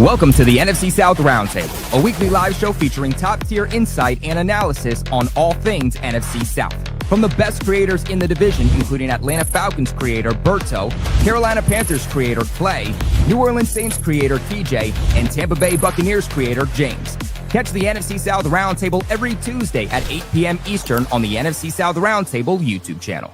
Welcome to the NFC South Roundtable, a weekly live show featuring top-tier insight and analysis on all things NFC South. From the best creators in the division, including Atlanta Falcons creator Berto, Carolina Panthers creator Clay, New Orleans Saints creator TJ, and Tampa Bay Buccaneers creator James. Catch the NFC South Roundtable every Tuesday at 8 p.m. Eastern on the NFC South Roundtable YouTube channel.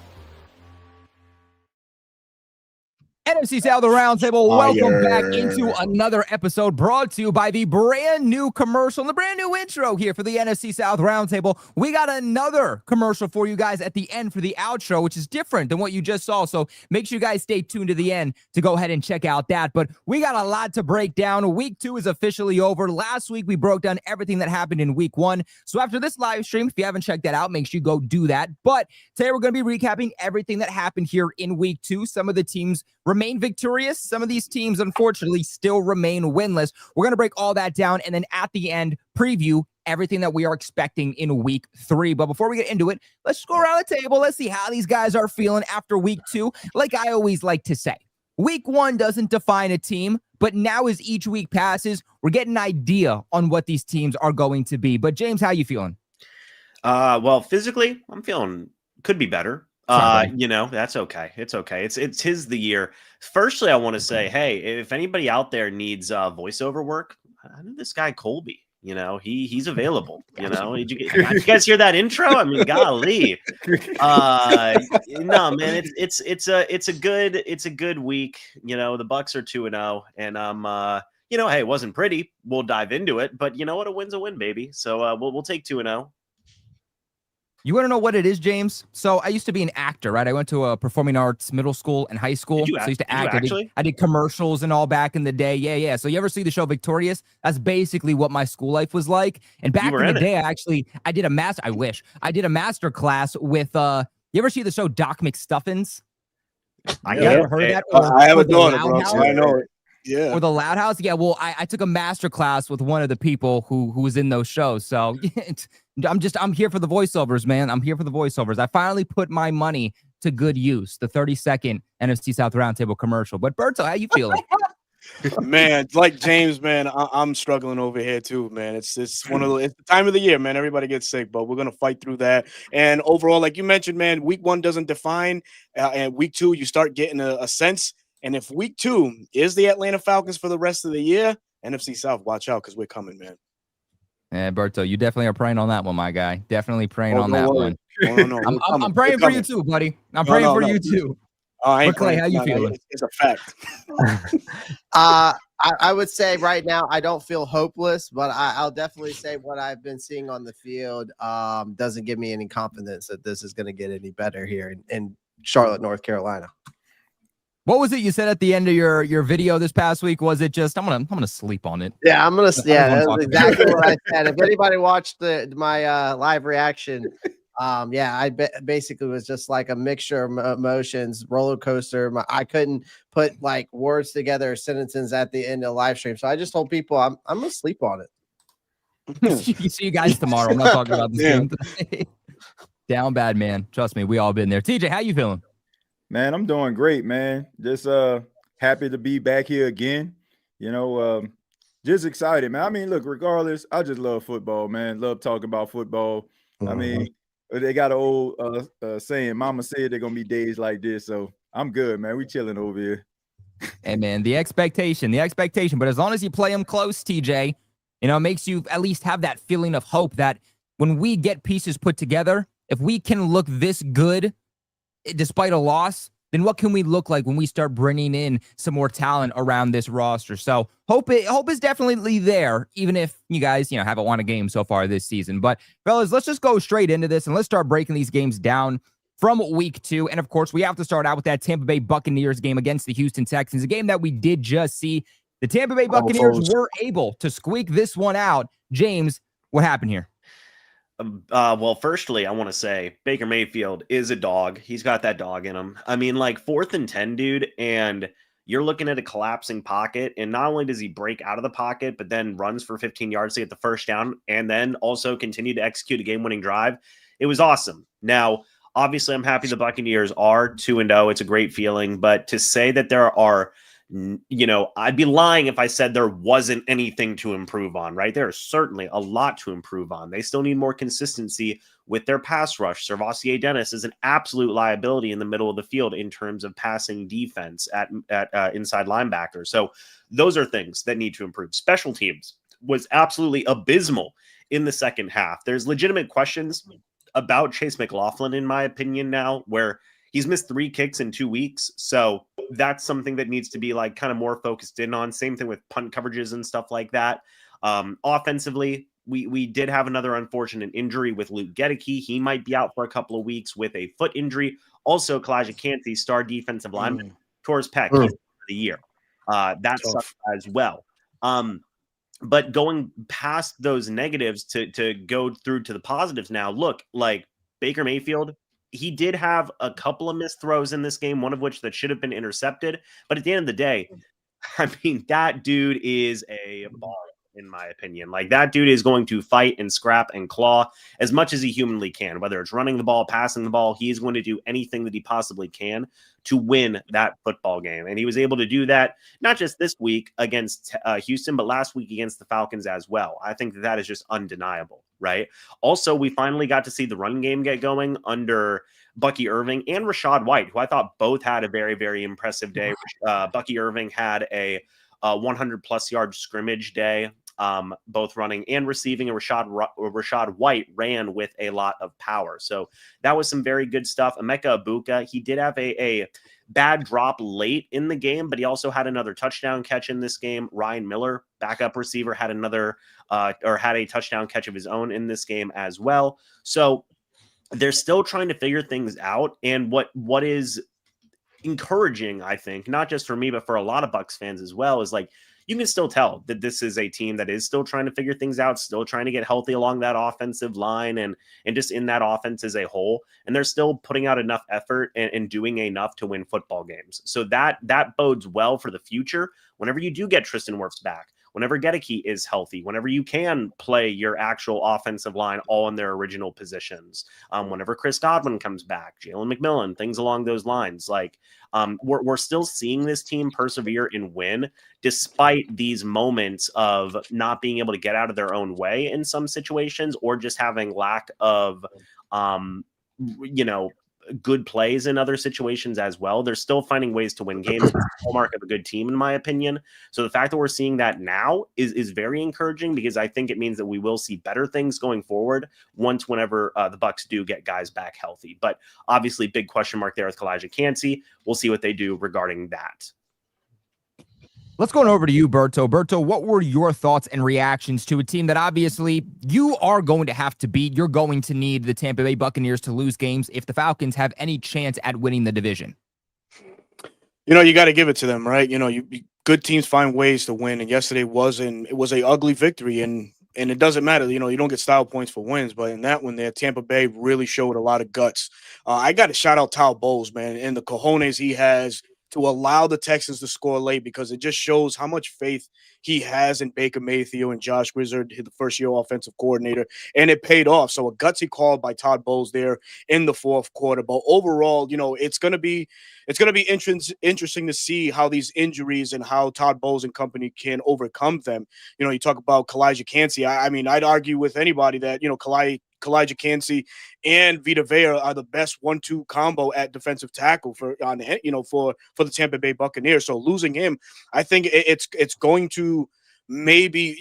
NFC South Roundtable, welcome back into another episode brought to you by the brand new commercial and the brand new intro here for the NFC South Roundtable. We got another commercial for you guys at the end for the outro, which is different than what you just saw. So make sure you guys stay tuned to the end to go ahead and check out that. But we got a lot to break down. Week 2 is officially over. Last week, we broke down everything that happened in week 1. So after this live stream, if you haven't checked that out, make sure you go do that. But today, we're going to be recapping everything that happened here in week 2. Some of the teams remain victorious. Some of these teams, unfortunately, still remain winless. We're going to break all that down and then at the end, preview everything that we are expecting in week 3. But before we get into it, let's just go around the table. Let's see how these guys are feeling after week 2. Like I always like to say, week 1 doesn't define a team, but now as each week passes, we're getting an idea on what these teams are going to be. But James, how you feeling? Well, physically, I'm feeling could be better. That's okay. It's okay. It's his the year. Firstly, I want to say, hey, if anybody out there needs voiceover work, I know this guy Colby. You know, he's available. You know, did you guys hear that intro? I mean, golly. No, man, it's a good week. You know, the Bucs are 2-0, and hey, it wasn't pretty. We'll dive into it, but you know what? A win's a win, baby. So we'll take 2-0. You want to know what it is, James? So I used to be an actor, right? I went to a performing arts middle school and high school. So I used to act. I did commercials and all back in the day. Yeah. So you ever see the show Victorious? That's basically what my school life was like. And back in the day, I did a master. I wish I did a master class with. You ever see the show Doc McStuffins? I ever heard that? I haven't known it, bro. So I know it. Yeah. Or the Loud House. Yeah. Well, I took a master class with one of the people who was in those shows. So I'm here for the voiceovers, man. I'm here for the voiceovers. I finally put my money to good use. The 30-second NFC South Roundtable commercial. But Berto, how you feeling? Man, like James, man, I'm struggling over here too, man. It's it's the time of the year, man. Everybody gets sick, but we're gonna fight through that. And overall, like you mentioned, man, week 1 doesn't define, and week 2 you start getting a sense. And if week 2 is the Atlanta Falcons for the rest of the year, NFC South, watch out because we're coming, man. Yeah, Berto, you definitely are praying on that one, my guy. Definitely praying on that one. No, I'm praying for you too, buddy. I'm praying for you too. But Clay, how you feeling? It's a fact. I would say right now I don't feel hopeless, but I'll definitely say what I've been seeing on the field doesn't give me any confidence that this is going to get any better here in Charlotte, North Carolina. What was it you said at the end of your video this past week? Was it just I'm gonna sleep on it? Yeah, that's exactly what I said. If anybody watched my live reaction, I basically was just like a mixture of emotions, roller coaster. I couldn't put like words together or sentences at the end of the live stream, so I just told people I'm gonna sleep on it. See you guys tomorrow. I'm not talking about this game today. Down bad, man. Trust me, we all been there. TJ, how you feeling? Man, I'm doing great, man. Just happy to be back here again. You know, just excited, man. I mean, look, regardless, I just love football, man. Love talking about football. I mean, they got an old saying, Mama said they're going to be days like this. So I'm good, man. We chilling over here. Hey, man, the expectation. But as long as you play them close, TJ, you know, it makes you at least have that feeling of hope that when we get pieces put together, if we can look this good despite a loss, then what can we look like when we start bringing in some more talent around this roster? So hope is definitely there, even if you guys, haven't won a game so far this season. But fellas, let's just go straight into this and let's start breaking these games down from week 2. And of course, we have to start out with that Tampa Bay Buccaneers game against the Houston Texans, a game that we did just see. The Tampa Bay Buccaneers were able to squeak this one out. James, what happened here? Well, firstly, I want to say Baker Mayfield is a dog. He's got that dog in him. I mean, like 4th and 10, dude, and you're looking at a collapsing pocket, and not only does he break out of the pocket, but then runs for 15 yards to get the first down, and then also continue to execute a game-winning drive. It was awesome. Now, obviously, I'm happy the Buccaneers are 2-0. It's a great feeling, but to say that there are I'd be lying if I said there wasn't anything to improve on, right? There is certainly a lot to improve on. They still need more consistency with their pass rush. Servassier Dennis is an absolute liability in the middle of the field in terms of passing defense at inside linebacker. So those are things that need to improve. Special teams was absolutely abysmal in the second half. There's legitimate questions about Chase McLaughlin, in my opinion, now, where he's missed 3 kicks in 2 weeks. So that's something that needs to be like kind of more focused in on. Same thing with punt coverages and stuff like that. Offensively, we did have another unfortunate injury with Luke Gedeke. He might be out for a couple of weeks with a foot injury. Also, Kalijah Kancey, star defensive lineman, tore his pec for the year. That sucks as well. But going past those negatives to go through to the positives now, look, like Baker Mayfield, he did have a couple of missed throws in this game, one of which that should have been intercepted. But at the end of the day, I mean, that dude is a baller, in my opinion. Like, that dude is going to fight and scrap and claw as much as he humanly can, whether it's running the ball, passing the ball. He is going to do anything that he possibly can to win that football game. And he was able to do that not just this week against Houston, but last week against the Falcons as well. I think that is just undeniable, right? Also, we finally got to see the run game get going under Bucky Irving and Rachaad White, who I thought both had a very, very impressive day. Bucky Irving had a 100-plus yard scrimmage day, both running and receiving, and Rachaad White ran with a lot of power. So that was some very good stuff. Emeka Egbuka, he did have a bad drop late in the game, but he also had another touchdown catch in this game. Ryan Miller, backup receiver, had had a touchdown catch of his own in this game as well. So they're still trying to figure things out. And what is encouraging, I think, not just for me, but for a lot of Bucs fans as well, is like, you can still tell that this is a team that is still trying to figure things out, still trying to get healthy along that offensive line and just in that offense as a whole. And they're still putting out enough effort and doing enough to win football games. So that bodes well for the future. Whenever you do get Tristan Wirfs back, whenever Gedeke is healthy, whenever you can play your actual offensive line all in their original positions, whenever Chris Godwin comes back, Jalen McMillan, things along those lines, like we're still seeing this team persevere and win despite these moments of not being able to get out of their own way in some situations, or just having lack of, good plays in other situations as well. They're still finding ways to win games. It's the hallmark of a good team, in my opinion. So the fact that we're seeing that now is very encouraging, because I think it means that we will see better things going forward whenever the Bucs do get guys back healthy. But obviously, big question mark there with Kalijah Kancey. We'll see what they do regarding that. Let's go over to you, Berto. Berto, what were your thoughts and reactions to a team that obviously you are going to have to beat? You're going to need the Tampa Bay Buccaneers to lose games if the Falcons have any chance at winning the division. You got to give it to them, right? Good teams find ways to win, and yesterday it was a ugly victory, and it doesn't matter. You don't get style points for wins, but in that one there, Tampa Bay really showed a lot of guts. I got to shout out Todd Bowles, man, and the cojones he has to allow the Texans to score late, because it just shows how much faith he has in Baker Mayfield and Josh Grizzard, the first-year offensive coordinator, and it paid off. So a gutsy call by Todd Bowles there in the fourth quarter. But overall, it's going to be interesting to see how these injuries and how Todd Bowles and company can overcome them. You talk about Kalijah Kancey. I mean, I'd argue with anybody that Kalijah Kancey and Vita Vea are the best 1-2 combo at defensive tackle for the Tampa Bay Buccaneers. So losing him, I think it's going to maybe,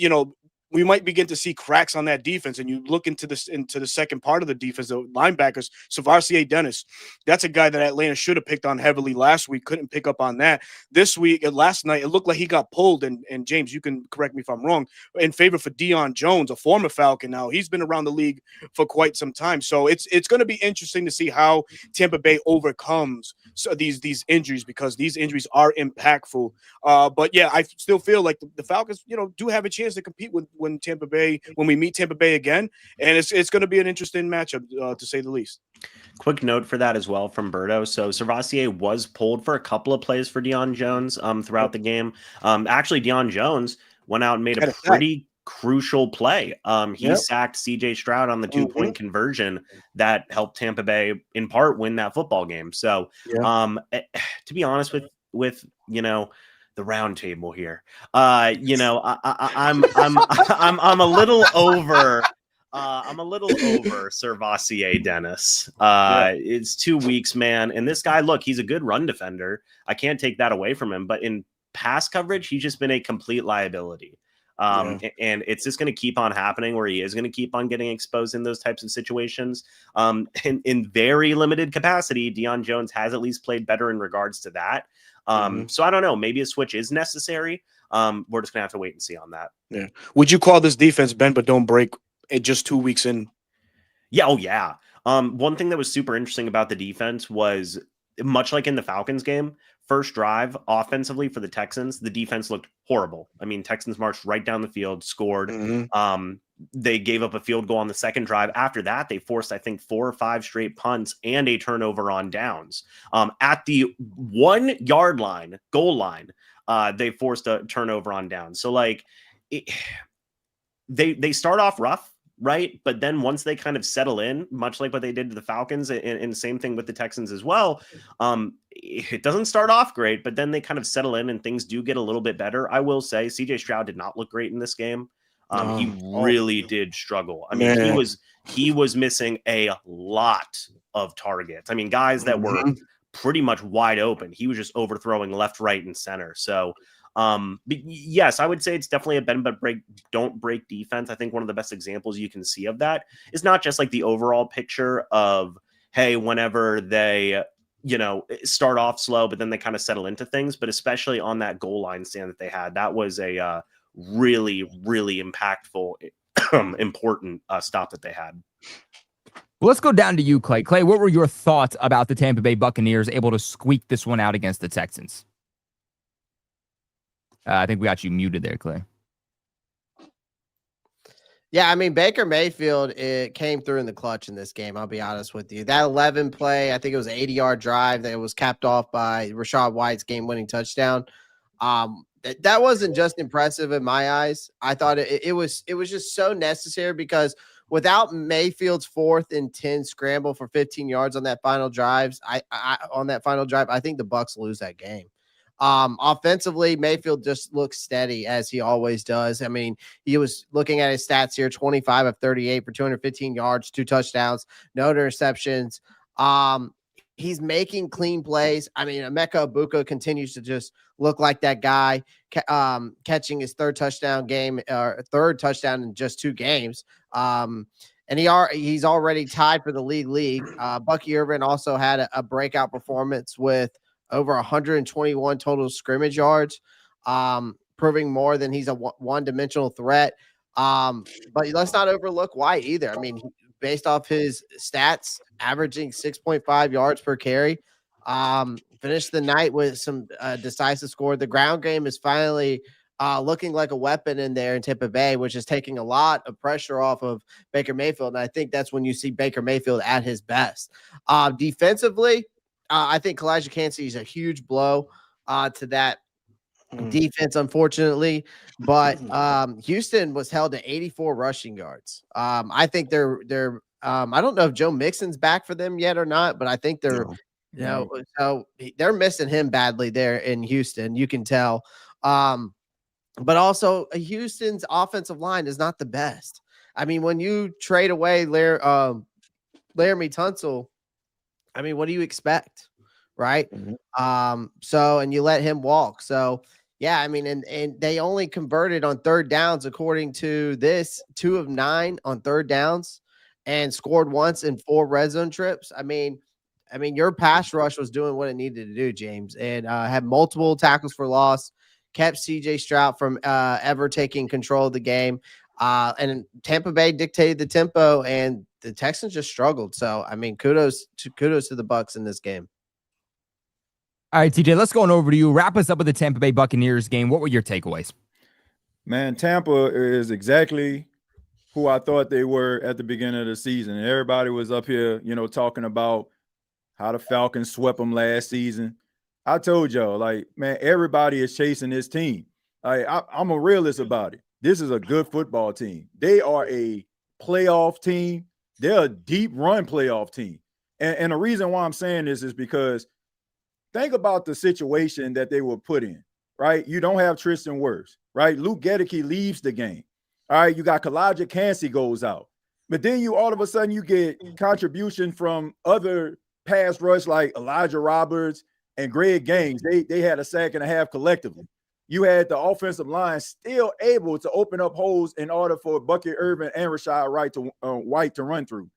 we might begin to see cracks on that defense. And you look into the second part of the defense, the linebackers, Servassier Dennis. That's a guy that Atlanta should have picked on heavily last week. Couldn't pick up on that. This week and last night, it looked like he got pulled. And James, you can correct me if I'm wrong, in favor for Deion Jones, a former Falcon. Now he's been around the league for quite some time. So it's going to be interesting to see how Tampa Bay overcomes these injuries, because these injuries are impactful. But yeah, I still feel like the Falcons, do have a chance to compete when we meet Tampa Bay again, and it's going to be an interesting matchup to say the least. Quick note for that as well from Berto. So Servassier was pulled for a couple of plays for Deion Jones throughout the game. Actually, Deion Jones went out and made a pretty crucial play. He sacked CJ Stroud on the 2-point conversion that helped Tampa Bay in part win that football game. So to be honest with the the round table here. You know, I'm a little over. I'm a little over Servassier Dennis. It's 2 weeks, man. And this guy, look, he's a good run defender. I can't take that away from him. But in pass coverage, he's just been a complete liability. And it's just going to keep on happening where he is going to keep on getting exposed in those types of situations. In very limited capacity, Deion Jones has at least played better in regards to that. So I don't know. Maybe a switch is necessary. We're just going to have to wait and see on that. Yeah. Would you call this defense bend but don't break it just 2 weeks in? Yeah. Oh, yeah. One thing that was super interesting about the defense was, much like in the Falcons game, first drive offensively for the Texans, the defense looked horrible. I mean, Texans marched right down the field, scored. They gave up a field goal on the second drive. After that, they forced, I think, 4 or 5 straight punts and a turnover on downs. At the 1 yard line, goal line, they forced a turnover on downs. So, like, they start off rough, right? But then once they kind of settle in, much like what they did to the Falcons, and same thing with the Texans as well, it doesn't start off great, but then they kind of settle in and things do get a little bit better. I will say CJ Stroud did not look great in this game. He really did struggle. I mean, he was missing a lot of targets. I mean, guys that were pretty much wide open. He was just overthrowing left, right, and center. So, but yes, I would say it's definitely a bend but don't break defense. I think one of the best examples you can see of that is not just like the overall picture of, hey, whenever they, you know, start off slow, but then they kind of settle into things, but especially on that goal line stand that they had, that was a really, really impactful, important stop that they had. Well, let's go down to you, Clay. Clay, what were your thoughts about the Tampa Bay Buccaneers able to squeak this one out against the Texans? I think we got you muted there, Clay. Yeah, I mean, Baker Mayfield, it came through in the clutch in this game. I'll be honest with you. That 11 play, I think it was an 80-yard drive that was capped off by Rachaad White's game-winning touchdown. That wasn't just impressive in my eyes. I thought it was just so necessary, because without Mayfield's 4th and 10 scramble for 15 yards on that final drive, I think the Bucs lose that game. Offensively, Mayfield just looks steady as he always does. I mean, he was looking at his stats here, 25 of 38 for 215 yards, 2 touchdowns, no interceptions. He's making clean plays. I mean, Emeka Egbuka continues to just look like that guy, catching his 3rd touchdown in just 2 games. And he's already tied for the league. Bucky Irvin also had a breakout performance with over 121 total scrimmage yards, proving more than he's a one-dimensional threat. But let's not overlook White either. I mean, based off his stats, averaging 6.5 yards per carry, finished the night with some decisive score. The ground game is finally looking like a weapon in there in Tampa Bay, which is taking a lot of pressure off of Baker Mayfield. And I think that's when you see Baker Mayfield at his best. Defensively, I think Kalijah Kancey is a huge blow to that defense, unfortunately. But Houston was held to 84 rushing yards. I think they're I don't know if Joe Mixon's back for them yet or not, but I think they're so they're missing him badly there in Houston. You can tell. But also Houston's offensive line is not the best. I mean, when you trade away Laramie Tunsil, I mean, what do you expect? Right. So, and you let him walk. So, yeah, I mean, and they only converted on 3rd downs, according to this, 2 of 9 on 3rd downs, and scored once in 4 red zone trips. I mean, your pass rush was doing what it needed to do, James, and had multiple tackles for loss, kept CJ Stroud from ever taking control of the game. And Tampa Bay dictated the tempo, and the Texans just struggled. So, I mean, kudos to the Bucs in this game. All right, TJ, let's go on over to you. Wrap us up with the Tampa Bay Buccaneers game. What were your takeaways? Man, Tampa is exactly who I thought they were at the beginning of the season. And everybody was up here, talking about how the Falcons swept them last season. I told y'all, like, man, everybody is chasing this team. I'm a realist about it. This is a good football team. They are a playoff team. They're a deep run playoff team. And the reason why I'm saying this is because think about the situation that they were put in. right? You don't have Tristan Wirfs, right? Luke Gedeke leaves the game. All right, you got Kalijah Cansey goes out. But then you all of a sudden you get contribution from other pass rush like Elijah Roberts and Greg Gaines. They had a sack and a half collectively. You had the offensive line still able to open up holes in order for Bucky Irvin and Rashad White to run through.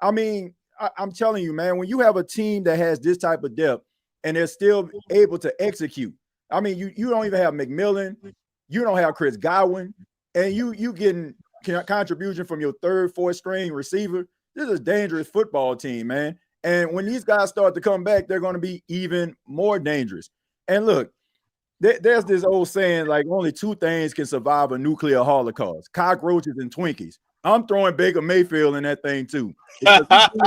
I mean, I'm telling you, man, when you have a team that has this type of depth and they're still able to execute, I mean, you don't even have McMillan, you don't have Chris Godwin, and you getting contribution from your third, fourth string receiver. This is a dangerous football team, man. And when these guys start to come back, they're going to be even more dangerous. And look, there's this old saying, like, only two things can survive a nuclear holocaust: cockroaches and Twinkies. I'm throwing Baker Mayfield in that thing too. Because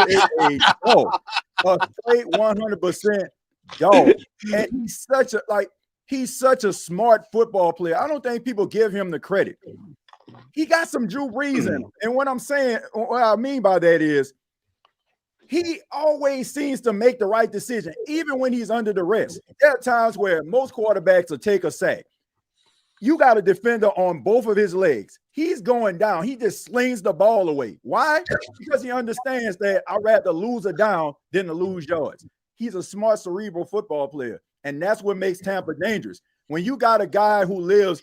he is a straight 100% dog. And he's such a smart football player. I don't think people give him the credit. He got some Drew Brees in him. And what I mean by that is he always seems to make the right decision, even when he's under duress. There are times where most quarterbacks will take a sack. You got a defender on both of his legs. He's going down. He just slings the ball away. Why? Because he understands that I'd rather lose a down than to lose yards. He's a smart, cerebral football player. And that's what makes Tampa dangerous. When you got a guy who lives,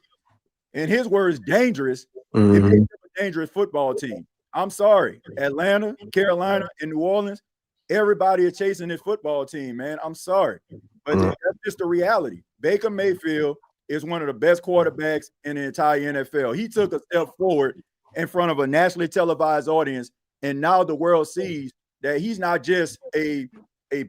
in his words, dangerous, it makes him a dangerous football team. I'm sorry. Atlanta, Carolina, and New Orleans, everybody is chasing this football team, man. I'm sorry. But that's just the reality. Baker Mayfield is one of the best quarterbacks in the entire NFL. He took a step forward in front of a nationally televised audience, and now the world sees that he's not just a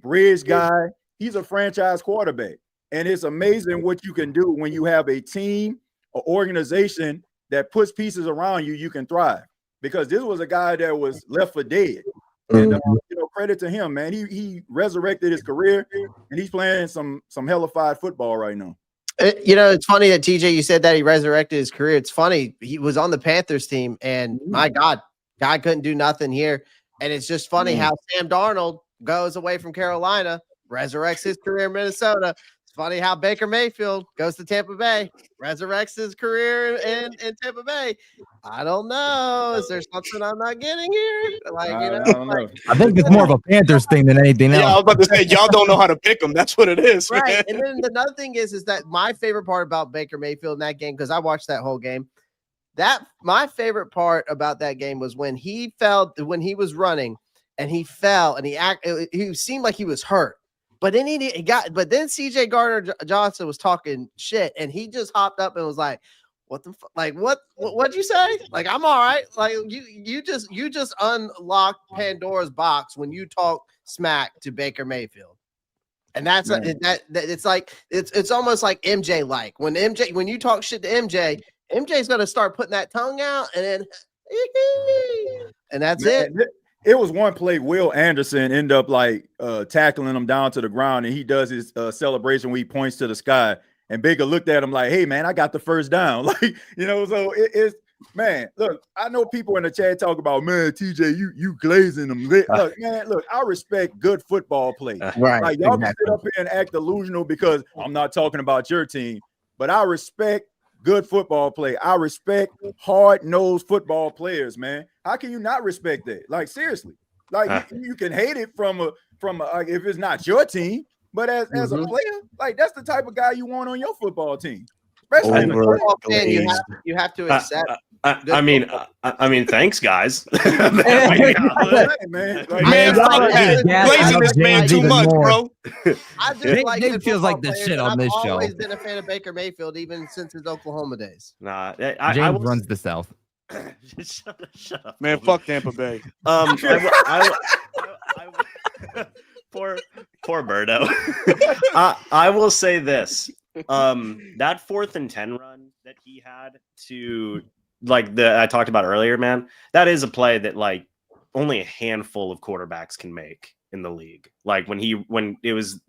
bridge guy. He's a franchise quarterback. And it's amazing what you can do when you have a team, an organization that puts pieces around you, you can thrive. Because this was a guy that was left for dead. And credit to him, man. He resurrected his career, and he's playing some hellified football right now. It's funny that TJ, you said that he resurrected his career. It's funny. He was on the Panthers team, and my God, guy couldn't do nothing here. And it's just funny how Sam Darnold goes away from Carolina, resurrects his career in Minnesota. It's funny how Baker Mayfield goes to Tampa Bay, resurrects his career in Tampa Bay. I don't know. Is there something I'm not getting here? I don't know. I think it's more of a Panthers thing than anything else. Yeah, I was about to say, y'all don't know how to pick them. That's what it is. Right. Man. And then another thing is that my favorite part about Baker Mayfield in that game, because I watched that whole game, my favorite part about that game was when he was running and he fell and he seemed like he was hurt. But then but then CJ Gardner-Johnson was talking shit, and he just hopped up and was like, "What the fuck? Like, what'd you say? Like, I'm all right. Like, you just unlocked Pandora's box when you talk smack to Baker Mayfield." And that's it's almost like MJ like when you talk shit to MJ's gonna start putting that tongue out, and then and that's it. It was one play. Will Anderson ended up tackling him down to the ground, and he does his celebration where he points to the sky. And Baker looked at him like, "Hey man, I got the first down." So it's man. Look, I know people in the chat talk about, man, TJ, you glazing them. Look, man, I respect good football play. Right. Like y'all can sit up here and act delusional because I'm not talking about your team, but I respect good football play. I respect hard-nosed football players, man. How can you not respect that? Like, seriously. Like, you can hate it from if it's not your team, but as a player, like, that's the type of guy you want on your football team. Especially you have to accept. I mean, thanks, guys. Glazing this man too much, bro. I just like Nick feels like the shit on this show. I've always been a fan of Baker Mayfield, even since his Oklahoma days. Nah, James runs the South. Shut up, Man. Fuck Tampa Bay. Poor Birdo. I will say this. That 4th and 10 run that he had to I talked about earlier, man, that is a play that only a handful of quarterbacks can make in the league. Like when it was,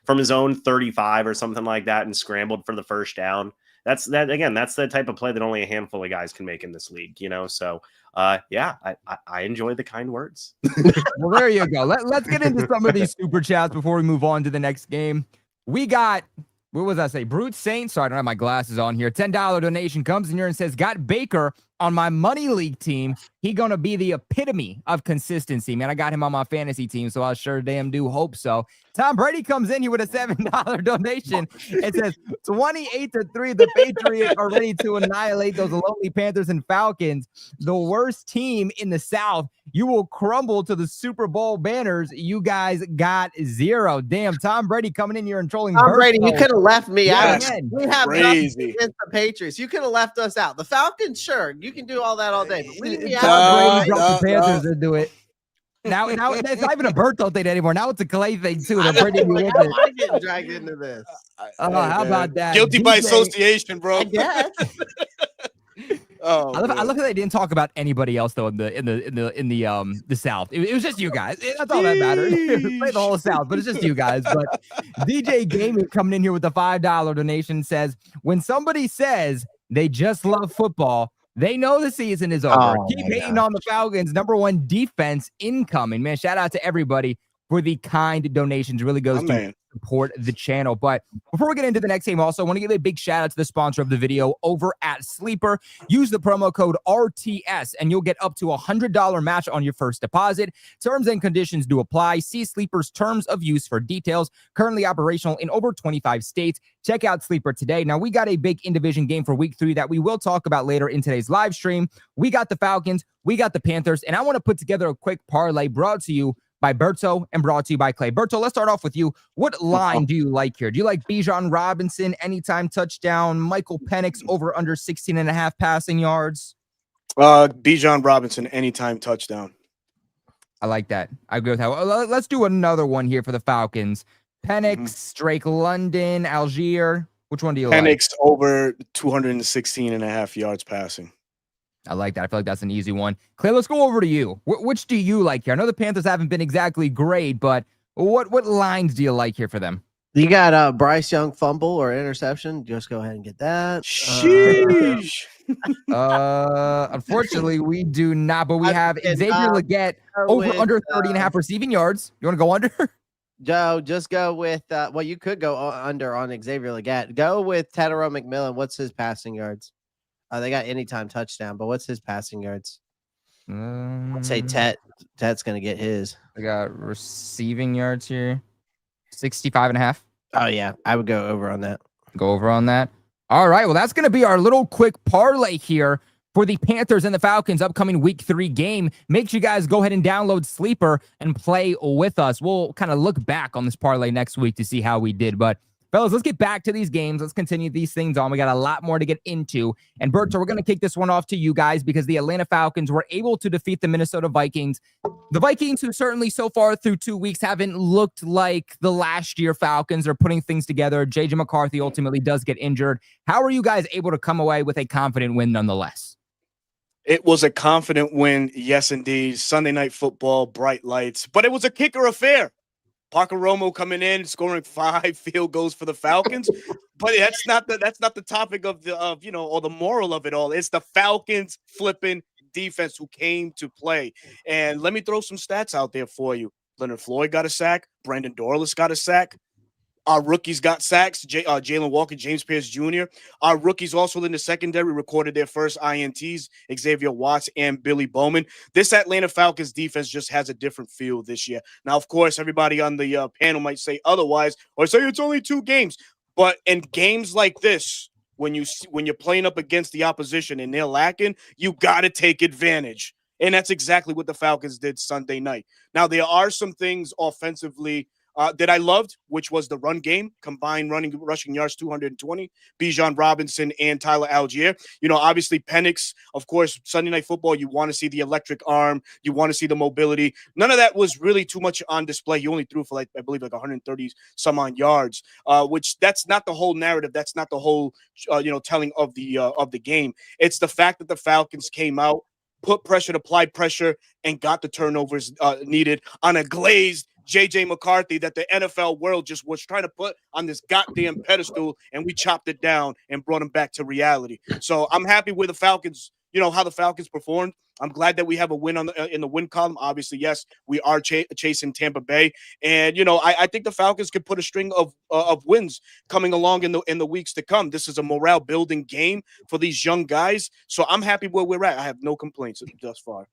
from his own 35 or something like that and scrambled for the first down. That's the type of play that only a handful of guys can make in this league, So I enjoy the kind words. Well, there you go. Let's get into some of these super chats before we move on to the next game. We got what was I say? Brute Saint. Sorry, I don't have my glasses on here. $10 donation comes in here and says, got Baker on my money league team. He gonna be the epitome of consistency, man. I got him on my fantasy team, so I sure damn do hope so. Tom Brady comes in here with a $7 donation. It says 28-3. The Patriots are ready to annihilate those lonely Panthers and Falcons. The worst team in the South. You will crumble to the Super Bowl banners. You guys got 0. Damn, Tom Brady coming in here and trolling. Tom Brady, you could have left me out. man. We have Crazy. nothing against the Patriots. You could have left us out. The Falcons, sure, you can do all that all day, but leave me Tom out. Brady brought the Panthers into it. Now it's not even a Berto thing anymore. Now it's a Clay thing too. They're bringing you with How it. am I getting dragged into this? How about that? Guilty by association, bro. I guess. Oh, I love how they didn't talk about anybody else though in the South. It was just you guys. That's all that mattered. Play the whole South, but it's just you guys. But DJ Gaming coming in here with a $5 donation says, when somebody says they just love football, they know the season is over. Oh, Keep hating on the Falcons. #1 defense incoming. Man, shout out to everybody for the kind donations. It really goes to support the channel. But before we get into the next game, also, I want to give a big shout out to the sponsor of the video over at Sleeper. Use the promo code RTS and you'll get up to $100 match on your first deposit. Terms and conditions do apply. See Sleeper's terms of use for details. Currently operational in over 25 states. Check out Sleeper today. Now, we got a big in-division game for week 3 that we will talk about later in today's live stream. We got the Falcons, we got the Panthers, and I want to put together a quick parlay brought to you by Berto and brought to you by Clay. Berto, let's start off with you. What line do you like here? Do you like Bijan Robinson, anytime touchdown, Michael Penix over under 16.5 passing yards? Bijan Robinson, anytime touchdown. I like that. I agree with that. Let's do another one here for the Falcons. Penix, Drake London, Algier. Which one do you like? Penix over 216.5 yards passing. I like that. I feel like that's an easy one. Clay, let's go over to you. Which do you like here? I know the Panthers haven't been exactly great, but what lines do you like here for them? You got Bryce Young fumble or interception. Just go ahead and get that. Sheesh. Unfortunately, we do not, but we have Xavier Legette over under 30.5 receiving yards. You want to go under? Joe, just go with well, you could go under on Xavier Legette. Go with Tedero McMillan. What's his passing yards? They got anytime touchdown, but what's his passing yards? I'd say Ted's going to get his. I got receiving yards here. 65.5. Oh, yeah. I would go over on that. Go over on that. All right. Well, that's going to be our little quick parlay here for the Panthers and the Falcons upcoming week 3 game. Make sure you guys go ahead and download Sleeper and play with us. We'll kind of look back on this parlay next week to see how we did. But fellas, let's get back to these games. Let's continue these things on. We got a lot more to get into. And Berto, we're going to kick this one off to you guys because the Atlanta Falcons were able to defeat the Minnesota Vikings. The Vikings, who certainly so far through 2 weeks haven't looked like the last year Falcons, are putting things together. JJ McCarthy ultimately does get injured. How are you guys able to come away with a confident win nonetheless? It was a confident win. Yes, indeed. Sunday Night Football, bright lights, but it was a kicker affair. Parker Romo coming in, scoring 5 field goals for the Falcons, but that's not the topic of or the moral of it all. It's the Falcons flipping defense who came to play. And let me throw some stats out there for you. Leonard Floyd got a sack. Brandon Dorlus got a sack. Our rookies got sacks. Jalen Walker, James Pierce Jr. Our rookies also in the secondary recorded their first INTs, Xavier Watts and Billy Bowman. This Atlanta Falcons defense just has a different feel this year. Now, of course, everybody on the panel might say otherwise or say it's only 2 games. But in games like this, when you're playing up against the opposition and they're lacking, you got to take advantage. And that's exactly what the Falcons did Sunday night. Now, there are some things offensively that I loved, which was the run game, combined rushing yards, 220, Bijan Robinson and Tyler Algier. Obviously Penix, of course, Sunday Night Football, you want to see the electric arm. You want to see the mobility. None of that was really too much on display. He only threw for I believe 130 some on yards, which that's not the whole narrative. That's not the whole, telling of the game. It's the fact that the Falcons came out, put pressure, applied pressure, and got the turnovers needed on a glazed J.J. McCarthy that the NFL world just was trying to put on this goddamn pedestal, and we chopped it down and brought him back to reality. So I'm happy where the Falcons how the Falcons performed. I'm glad that we have a win in the win column. Obviously, yes, we are chasing Tampa Bay, and I think the Falcons could put a string of wins coming along in the weeks to come. This is a morale building game for these young guys, so I'm happy where we're at. I have no complaints thus far.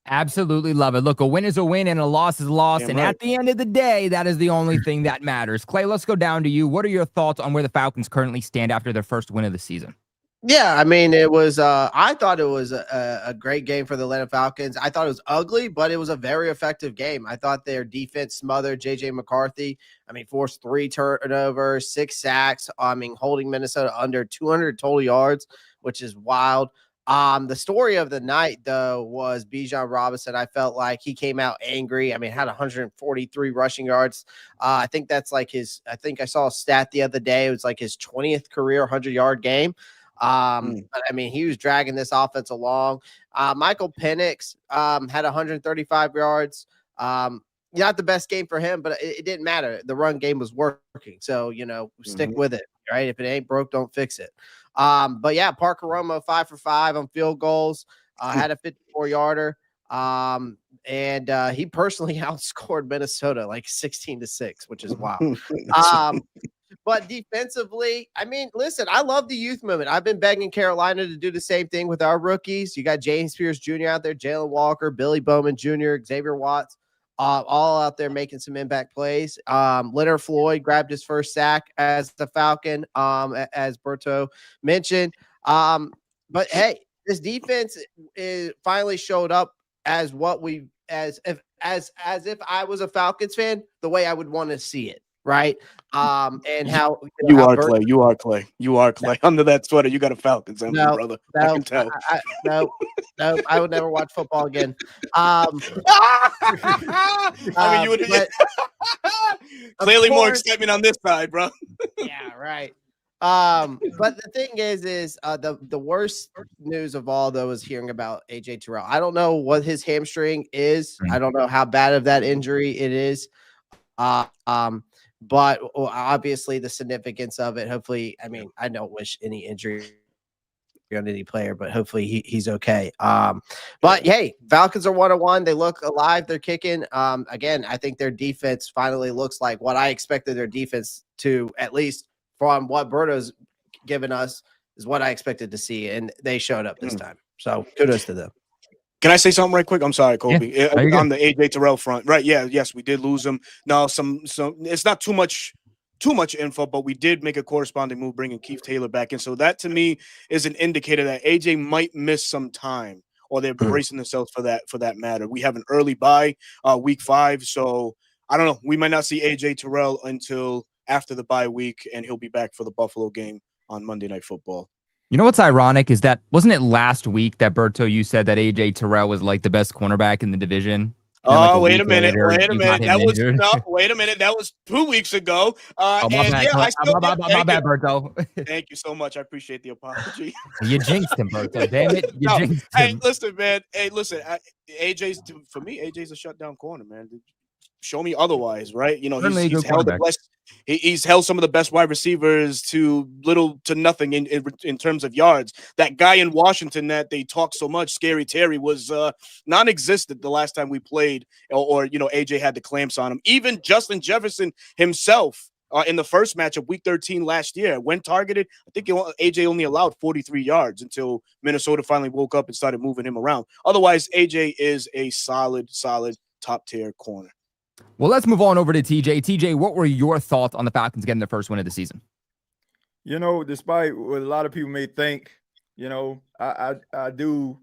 Absolutely love it. Look, a win is a win and a loss is a loss. Damn and right. at the end of the day, that is the only thing that matters. Clay, let's go down to you. What are your thoughts on where the Falcons currently stand after their first win of the season? Yeah, I mean, it was. I thought it was a great game for the Atlanta Falcons. I thought it was ugly, but it was a very effective game. I thought their defense smothered J.J. McCarthy. I mean, forced 3 turnovers, 6 sacks. I mean, holding Minnesota under 200 total yards, which is wild. The story of the night, though, was Bijan Robinson. I felt like he came out angry. I mean, had 143 rushing yards. I think that's like his. I think I saw a stat the other day. It was like his 20th career 100-yard game. But I mean, he was dragging this offense along. Michael Penix had 135 yards. Not the best game for him, but it didn't matter. The run game was working. So, stick with it, right? If it ain't broke, don't fix it. But yeah, Parker Romo 5 for 5 on field goals, had a 54-yarder. And he personally outscored Minnesota like 16-6, which is wild. But defensively, I mean, listen, I love the youth movement. I've been begging Carolina to do the same thing with our rookies. You got James Pierce Jr. out there, Jalen Walker, Billy Bowman Jr., Xavier Watts, all out there making some impact plays. Leonard Floyd grabbed his first sack as the Falcon, as Berto mentioned. But hey, this defense finally showed up as what as if I was a Falcons fan, the way I would want to see it. Right. And how you are Clay. You are Clay. You are Clay. Under that sweater, you got a Falcons, brother. I can tell. No, I would never watch football again. I mean, you would clearly more excitement on this side, bro. Yeah, right. But the thing is the worst news of all, though, is hearing about AJ Terrell. I don't know what his hamstring is. I don't know how bad of that injury it is. But obviously the significance of it, hopefully, I mean, I don't wish any injury on any player, but hopefully he's okay. But hey, Falcons are 1-1. They look alive. They're kicking. Again, I think their defense finally looks like what I expected their defense to, at least from what Berto's given us, is what I expected to see. And they showed up this time. So kudos to them. Can I say something right quick? I'm sorry, Kobe. Yeah, on the AJ Terrell front, right? Yeah, yes, we did lose him. No, some. It's not too much info, but we did make a corresponding move, bringing Keith Taylor back in. So that to me is an indicator that AJ might miss some time, or they're bracing themselves for that matter. We have an early bye, week 5, so I don't know. We might not see AJ Terrell until after the bye week, and he'll be back for the Buffalo game on Monday Night Football. You know what's ironic is that wasn't it last week that Berto, you said that AJ Terrell was like the best cornerback in the division? Oh, wait a minute. That was 2 weeks ago. My bad, Berto. Thank you so much. I appreciate the apology. You jinxed him, Berto. Damn it. You jinxed him. Hey, listen, man. For me, AJ's a shutdown corner, man. Show me otherwise, right? He's held some of the best wide receivers to little to nothing in terms of yards. That guy in Washington that they talk so much, Scary Terry, was non-existent the last time we played, or AJ had the clamps on him. Even Justin Jefferson himself in the first match of Week 13 last year, when targeted, I think AJ only allowed 43 yards until Minnesota finally woke up and started moving him around. Otherwise, AJ is a solid top-tier corner. Well, let's move on over to TJ. TJ, what were your thoughts on the Falcons getting their first win of the season? Despite what a lot of people may think, I do,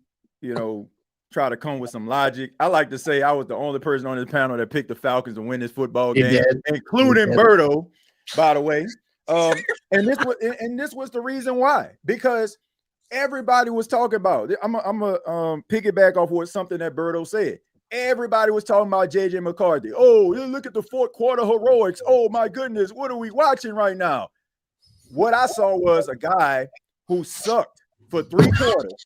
try to come with some logic. I like to say I was the only person on this panel that picked the Falcons to win this football game, including Berto, by the way. And this was the reason why, because everybody was talking about it. I'm a piggyback off what something that Berto said. Everybody was talking about J.J. McCarthy. Oh, look at the fourth quarter heroics. Oh, my goodness. What are we watching right now? What I saw was a guy who sucked for 3 quarters.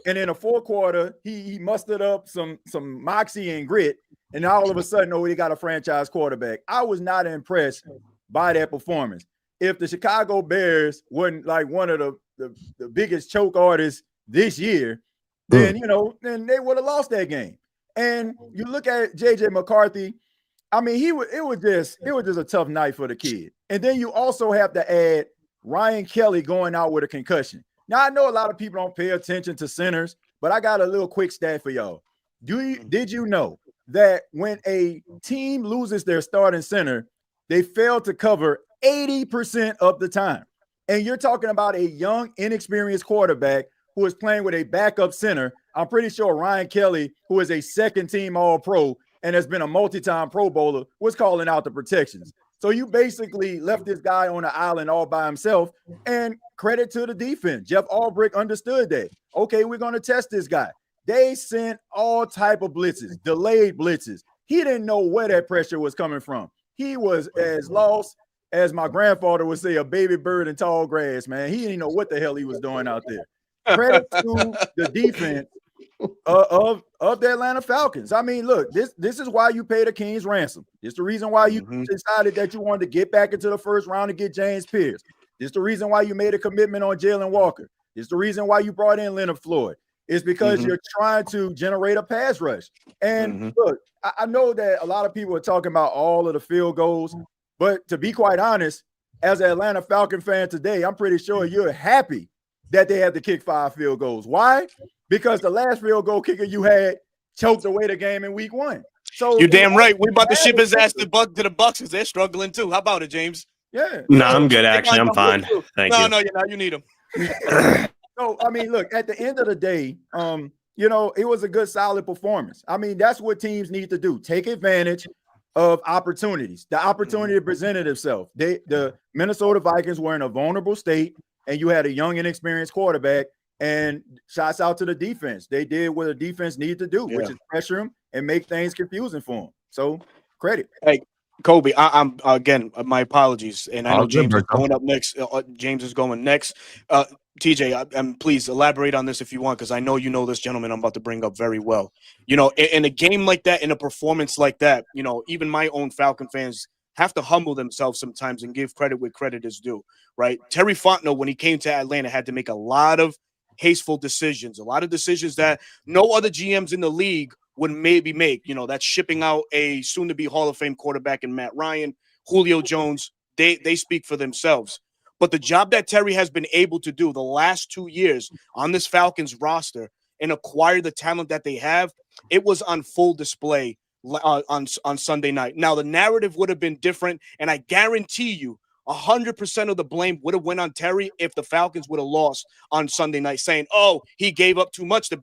And in the fourth quarter, he mustered up some moxie and grit. And all of a sudden, he got a franchise quarterback. I was not impressed by that performance. If the Chicago Bears wasn't like one of the biggest choke artists this year, then then they would have lost that game. And you look at JJ McCarthy. I mean, it was just a tough night for the kid. And then you also have to add Ryan Kelly going out with a concussion. Now, I know a lot of people don't pay attention to centers, but I got a little quick stat for y'all. Did you know that when a team loses their starting center, they fail to cover 80% of the time? And you're talking about a young, inexperienced quarterback who is playing with a backup center. I'm pretty sure Ryan Kelly, who is a second-team All-Pro and has been a multi-time Pro Bowler, was calling out the protections. So you basically left this guy on the island all by himself, and credit to the defense. Jeff Albrecht understood that. Okay, we're going to test this guy. They sent all type of blitzes, delayed blitzes. He didn't know where that pressure was coming from. He was as lost as my grandfather would say, a baby bird in tall grass, man. He didn't know what the hell he was doing out there. Credit to the defense of the Atlanta Falcons. I mean, look, this is why you pay the King's ransom. It's the reason why you decided that you wanted to get back into the first round and get James Pierce. It's the reason why you made a commitment on Jalen Walker. It's the reason why you brought in Leonard Floyd. It's because you're trying to generate a pass rush. And look, I know that a lot of people are talking about all of the field goals, but to be quite honest, as an Atlanta Falcon fan today, I'm pretty sure you're happy that they had to kick 5 field goals. Why? Because the last field goal kicker you had choked away the game in week 1. So you're damn right. We're about to ship his ass to the Bucs because they're struggling too. How about it, James? Yeah. No, I'm good, actually. I'm fine. Thank you. No, you're not. You need him. So, I mean, look, at the end of the day, it was a good, solid performance. I mean, that's what teams need to do. Take advantage of opportunities. The opportunity presented itself. The Minnesota Vikings were in a vulnerable state, and you had a young, inexperienced quarterback, and shouts out to the defense. They did what a defense needed to do, which is pressure him and make things confusing for him. So, credit. Hey, Kobe, I'm again, my apologies. And I know James is going up next. James is going next. TJ, please elaborate on this if you want, because I know you know this gentleman I'm about to bring up very well. In a game like that, in a performance like that, even my own Falcon fans have to humble themselves sometimes and give credit where credit is due, right? Terry Fontenot, when he came to Atlanta, had to make a lot of hasteful decisions, a lot of decisions that no other GMs in the league would maybe make. That's shipping out a soon-to-be Hall of Fame quarterback in Matt Ryan, Julio Jones. They speak for themselves. But the job that Terry has been able to do the last 2 years on this Falcons roster and acquire the talent that they have, it was on full display on Sunday night. Now, the narrative would have been different, and I guarantee you 100% of the blame would have went on Terry if the Falcons would have lost on Sunday night, saying, oh, he gave up too much to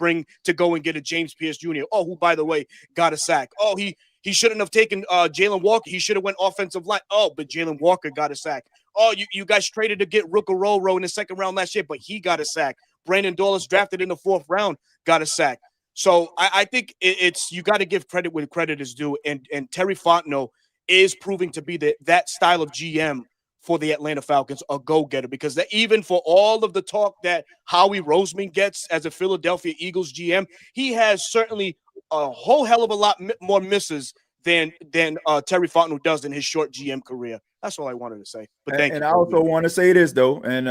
go and get a James Pierce Jr., who, by the way, got a sack. Oh, he shouldn't have taken Jalen Walker. He should have went offensive line. Oh, but Jalen Walker got a sack. Oh, you guys traded to get Roro in the second round last year, but he got a sack. Brandon Dawes drafted in the 4th round, got a sack. So I think it's you got to give credit where credit is due, and Terry Fontenot is proving to be that style of GM for the Atlanta Falcons, a go-getter, because even for all of the talk that Howie Roseman gets as a Philadelphia Eagles GM, he has certainly a whole hell of a lot more misses than Terry Fontenot does in his short GM career. That's all I wanted to say. But thank you. And I also want to say this though, and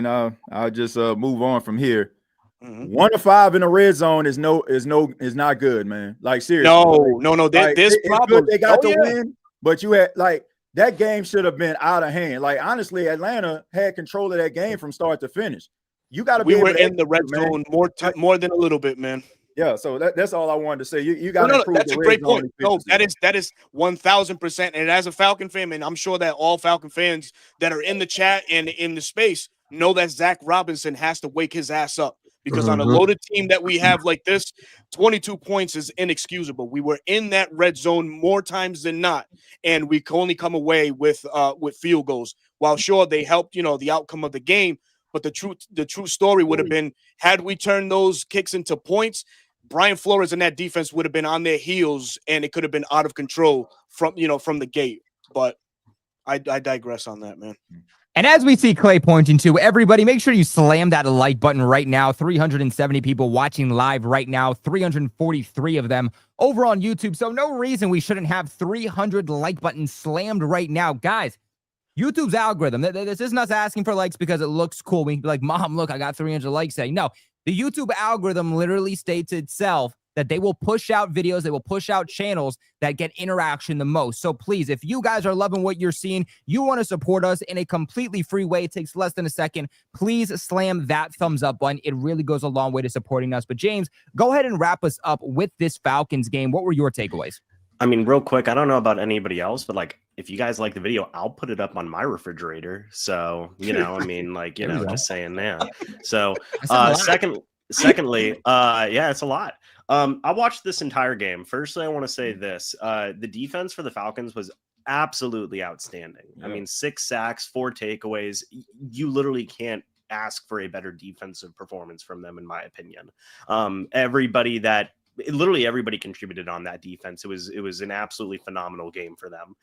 I'll just move on from here. 1 to 5 in the red zone is not good, man. Like seriously. No. There's problems. They got to win, but you had that game should have been out of hand. Like honestly, Atlanta had control of that game from start to finish. You got to be. We were in the red zone more than a little bit, man. Yeah, so that's all I wanted to say. You got to improve. That's a great point. No, that is 1,000%. And as a Falcon fan, and I'm sure that all Falcon fans that are in the chat and in the space know that Zach Robinson has to wake his ass up, because on a loaded team that we have like this, 22 points is inexcusable. We were in that red zone more times than not, and we can only come away with field goals. While sure they helped, the outcome of the game, but the true story would have been, had we turned those kicks into points, Brian Flores and that defense would have been on their heels, and it could have been out of control from the gate. But I digress on that, man. And as we see Clay pointing to, everybody, make sure you slam that like button right now. 370 people watching live right now, 343 of them over on YouTube. So no reason we shouldn't have 300 like buttons slammed right now. Guys, YouTube's algorithm. This isn't us asking for likes because it looks cool. We can be like, Mom, look, I got 300 likes saying no. The YouTube algorithm literally states itself that they will push out videos, they will push out channels that get interaction the most. So please, if you guys are loving what you're seeing, you want to support us in a completely free way, it takes less than a second, please slam that thumbs up button. It really goes a long way to supporting us. But James, go ahead and wrap us up with this Falcons game. What were your takeaways? I mean, real quick, I don't know about anybody else, but like, if you guys like the video, I'll put it up on my refrigerator. So, I mean, like, just saying that. So, secondly, yeah, it's a lot. I watched this entire game. Firstly, I want to say this. The defense for the Falcons was absolutely outstanding. Yeah. I mean, 6 sacks, 4 takeaways. You literally can't ask for a better defensive performance from them, in my opinion. Literally everybody contributed on that defense. It was an absolutely phenomenal game for them.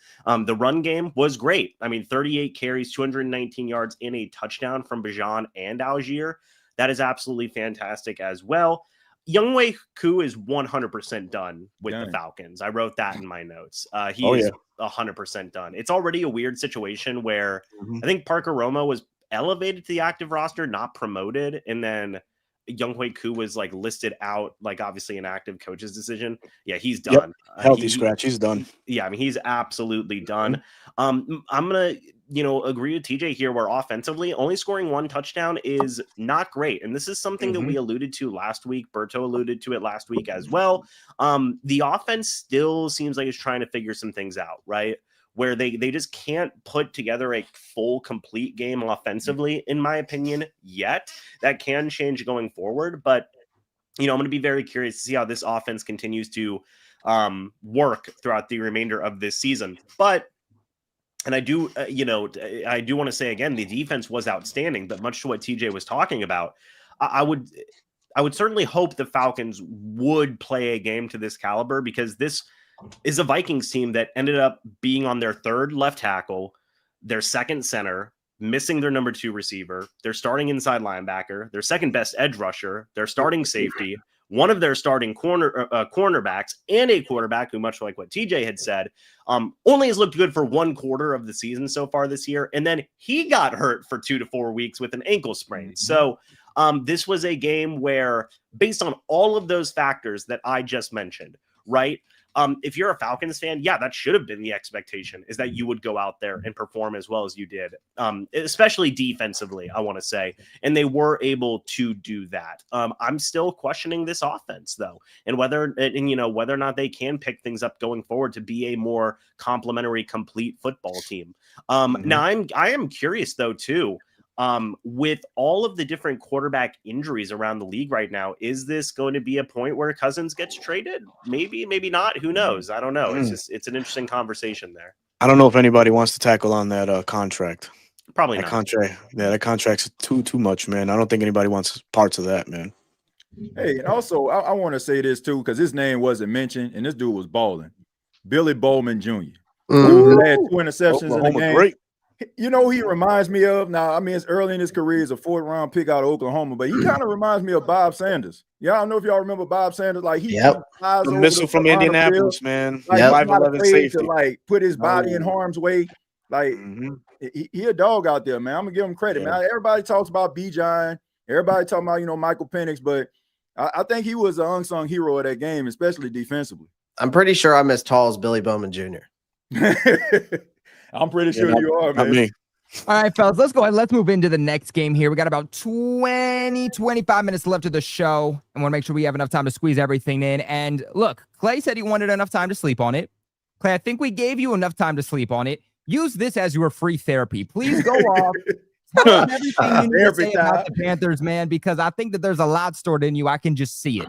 The run game was great. I mean, 38 carries, 219 yards, and a touchdown from Bijan and Algier. That is absolutely fantastic as well. Younghoe Koo is 100% done with the Falcons. I wrote that in my notes. He is 100% done. It's already a weird situation where I think Parker Roma was elevated to the active roster, not promoted, and then Younghoe Koo was like listed out, like obviously an active coach's decision. Yeah, he's done. Healthy scratch. He's done. Yeah, I mean, he's absolutely done. I'm gonna, agree with TJ here, where offensively only scoring 1 touchdown is not great. And this is something that we alluded to last week. Berto alluded to it last week as well. The offense still seems like it's trying to figure some things out, right? Where they just can't put together a full, complete game offensively, in my opinion, yet. That can change going forward. But, I'm going to be very curious to see how this offense continues to work throughout the remainder of this season. But, and I do, I do want to say again, the defense was outstanding, but much to what TJ was talking about, I would certainly hope the Falcons would play a game to this caliber, because this is a Vikings team that ended up being on their 3rd left tackle, their 2nd center, missing their number 2 receiver, their starting inside linebacker, their 2nd best edge rusher, their starting safety, one of their starting cornerbacks, and a quarterback who, much like what TJ had said, only has looked good for 1 quarter of the season so far this year. And then he got hurt for 2 to 4 weeks with an ankle sprain. So this was a game where, based on all of those factors that I just mentioned, right? If you're a Falcons fan, yeah, that should have been the expectation, is that you would go out there and perform as well as you did, especially defensively, I want to say. And they were able to do that. I'm still questioning this offense, though, and whether or not they can pick things up going forward to be a more complementary, complete football team. Now, I am curious, though, too. With all of the different quarterback injuries around the league right now, is this going to be a point where Cousins gets traded? Maybe, maybe not. Who knows? I don't know. It's an interesting conversation there. I don't know if anybody wants to tackle on that contract. Probably that not. Contract. Yeah, that contract's too much, man. I don't think anybody wants parts of that, man. Hey, and also I want to say this too, because his name wasn't mentioned, and this dude was balling. Billy Bowman Jr. Who had 2 interceptions in the game. Great. He reminds me of, now, I mean, it's early in his career. He's a 4th-round pick out of Oklahoma, but he kind of reminds me of Bob Sanders. Yeah, I don't know if y'all remember Bob Sanders. Like, the missile from Indianapolis, man. Like, 5'11" safety. To, like, put his body in harm's way. Like, he a dog out there, man. I'm going to give him credit, man. Everybody talks about Bijan. Everybody talking about, Michael Penix, but I think he was an unsung hero of that game, especially defensively. I'm pretty sure I'm as tall as Billy Bowman Jr. I'm pretty sure you are, man. Me. All right, fellas, let's go ahead. Let's move into the next game here. We got about 25 minutes left of the show. I want to make sure we have enough time to squeeze everything in. And look, Clay said he wanted enough time to sleep on it. Clay, I think we gave you enough time to sleep on it. Use this as your free therapy. Please go off. Tell us everything you need to say about the Panthers, man, because I think that there's a lot stored in you. I can just see it.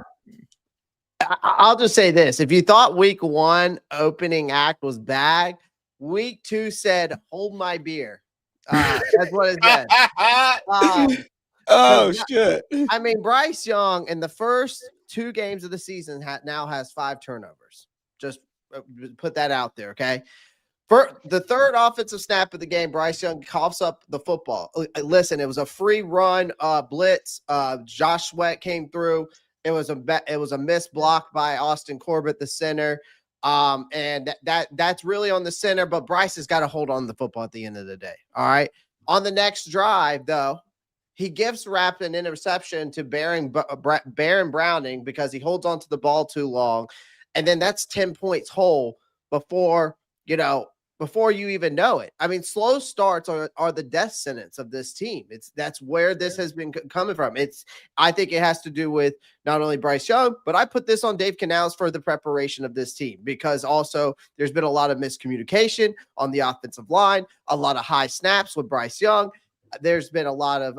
I'll just say this. If you thought week 1 opening act was bad, week 2 said, "Hold my beer." That's what it said. Shit. I mean, Bryce Young in the first 2 games of the season now has 5 turnovers. Just put that out there, okay? For the 3rd offensive snap of the game, Bryce Young coughs up the football. Listen, it was a free run blitz. Josh Sweat came through. It was a missed block by Austin Corbett, the center. And that's really on the center, but Bryce has got to hold on to the football at the end of the day. All right. On the next drive, though, he gives Rapp an interception to Baron Browning because he holds on to the ball too long. And then that's 10 points whole before you even know it. I mean, slow starts are the death sentence of this team. That's where this has been coming from. I think it has to do with not only Bryce Young, but I put this on Dave Canales for the preparation of this team, because also there's been a lot of miscommunication on the offensive line, a lot of high snaps with Bryce Young. There's been a lot of,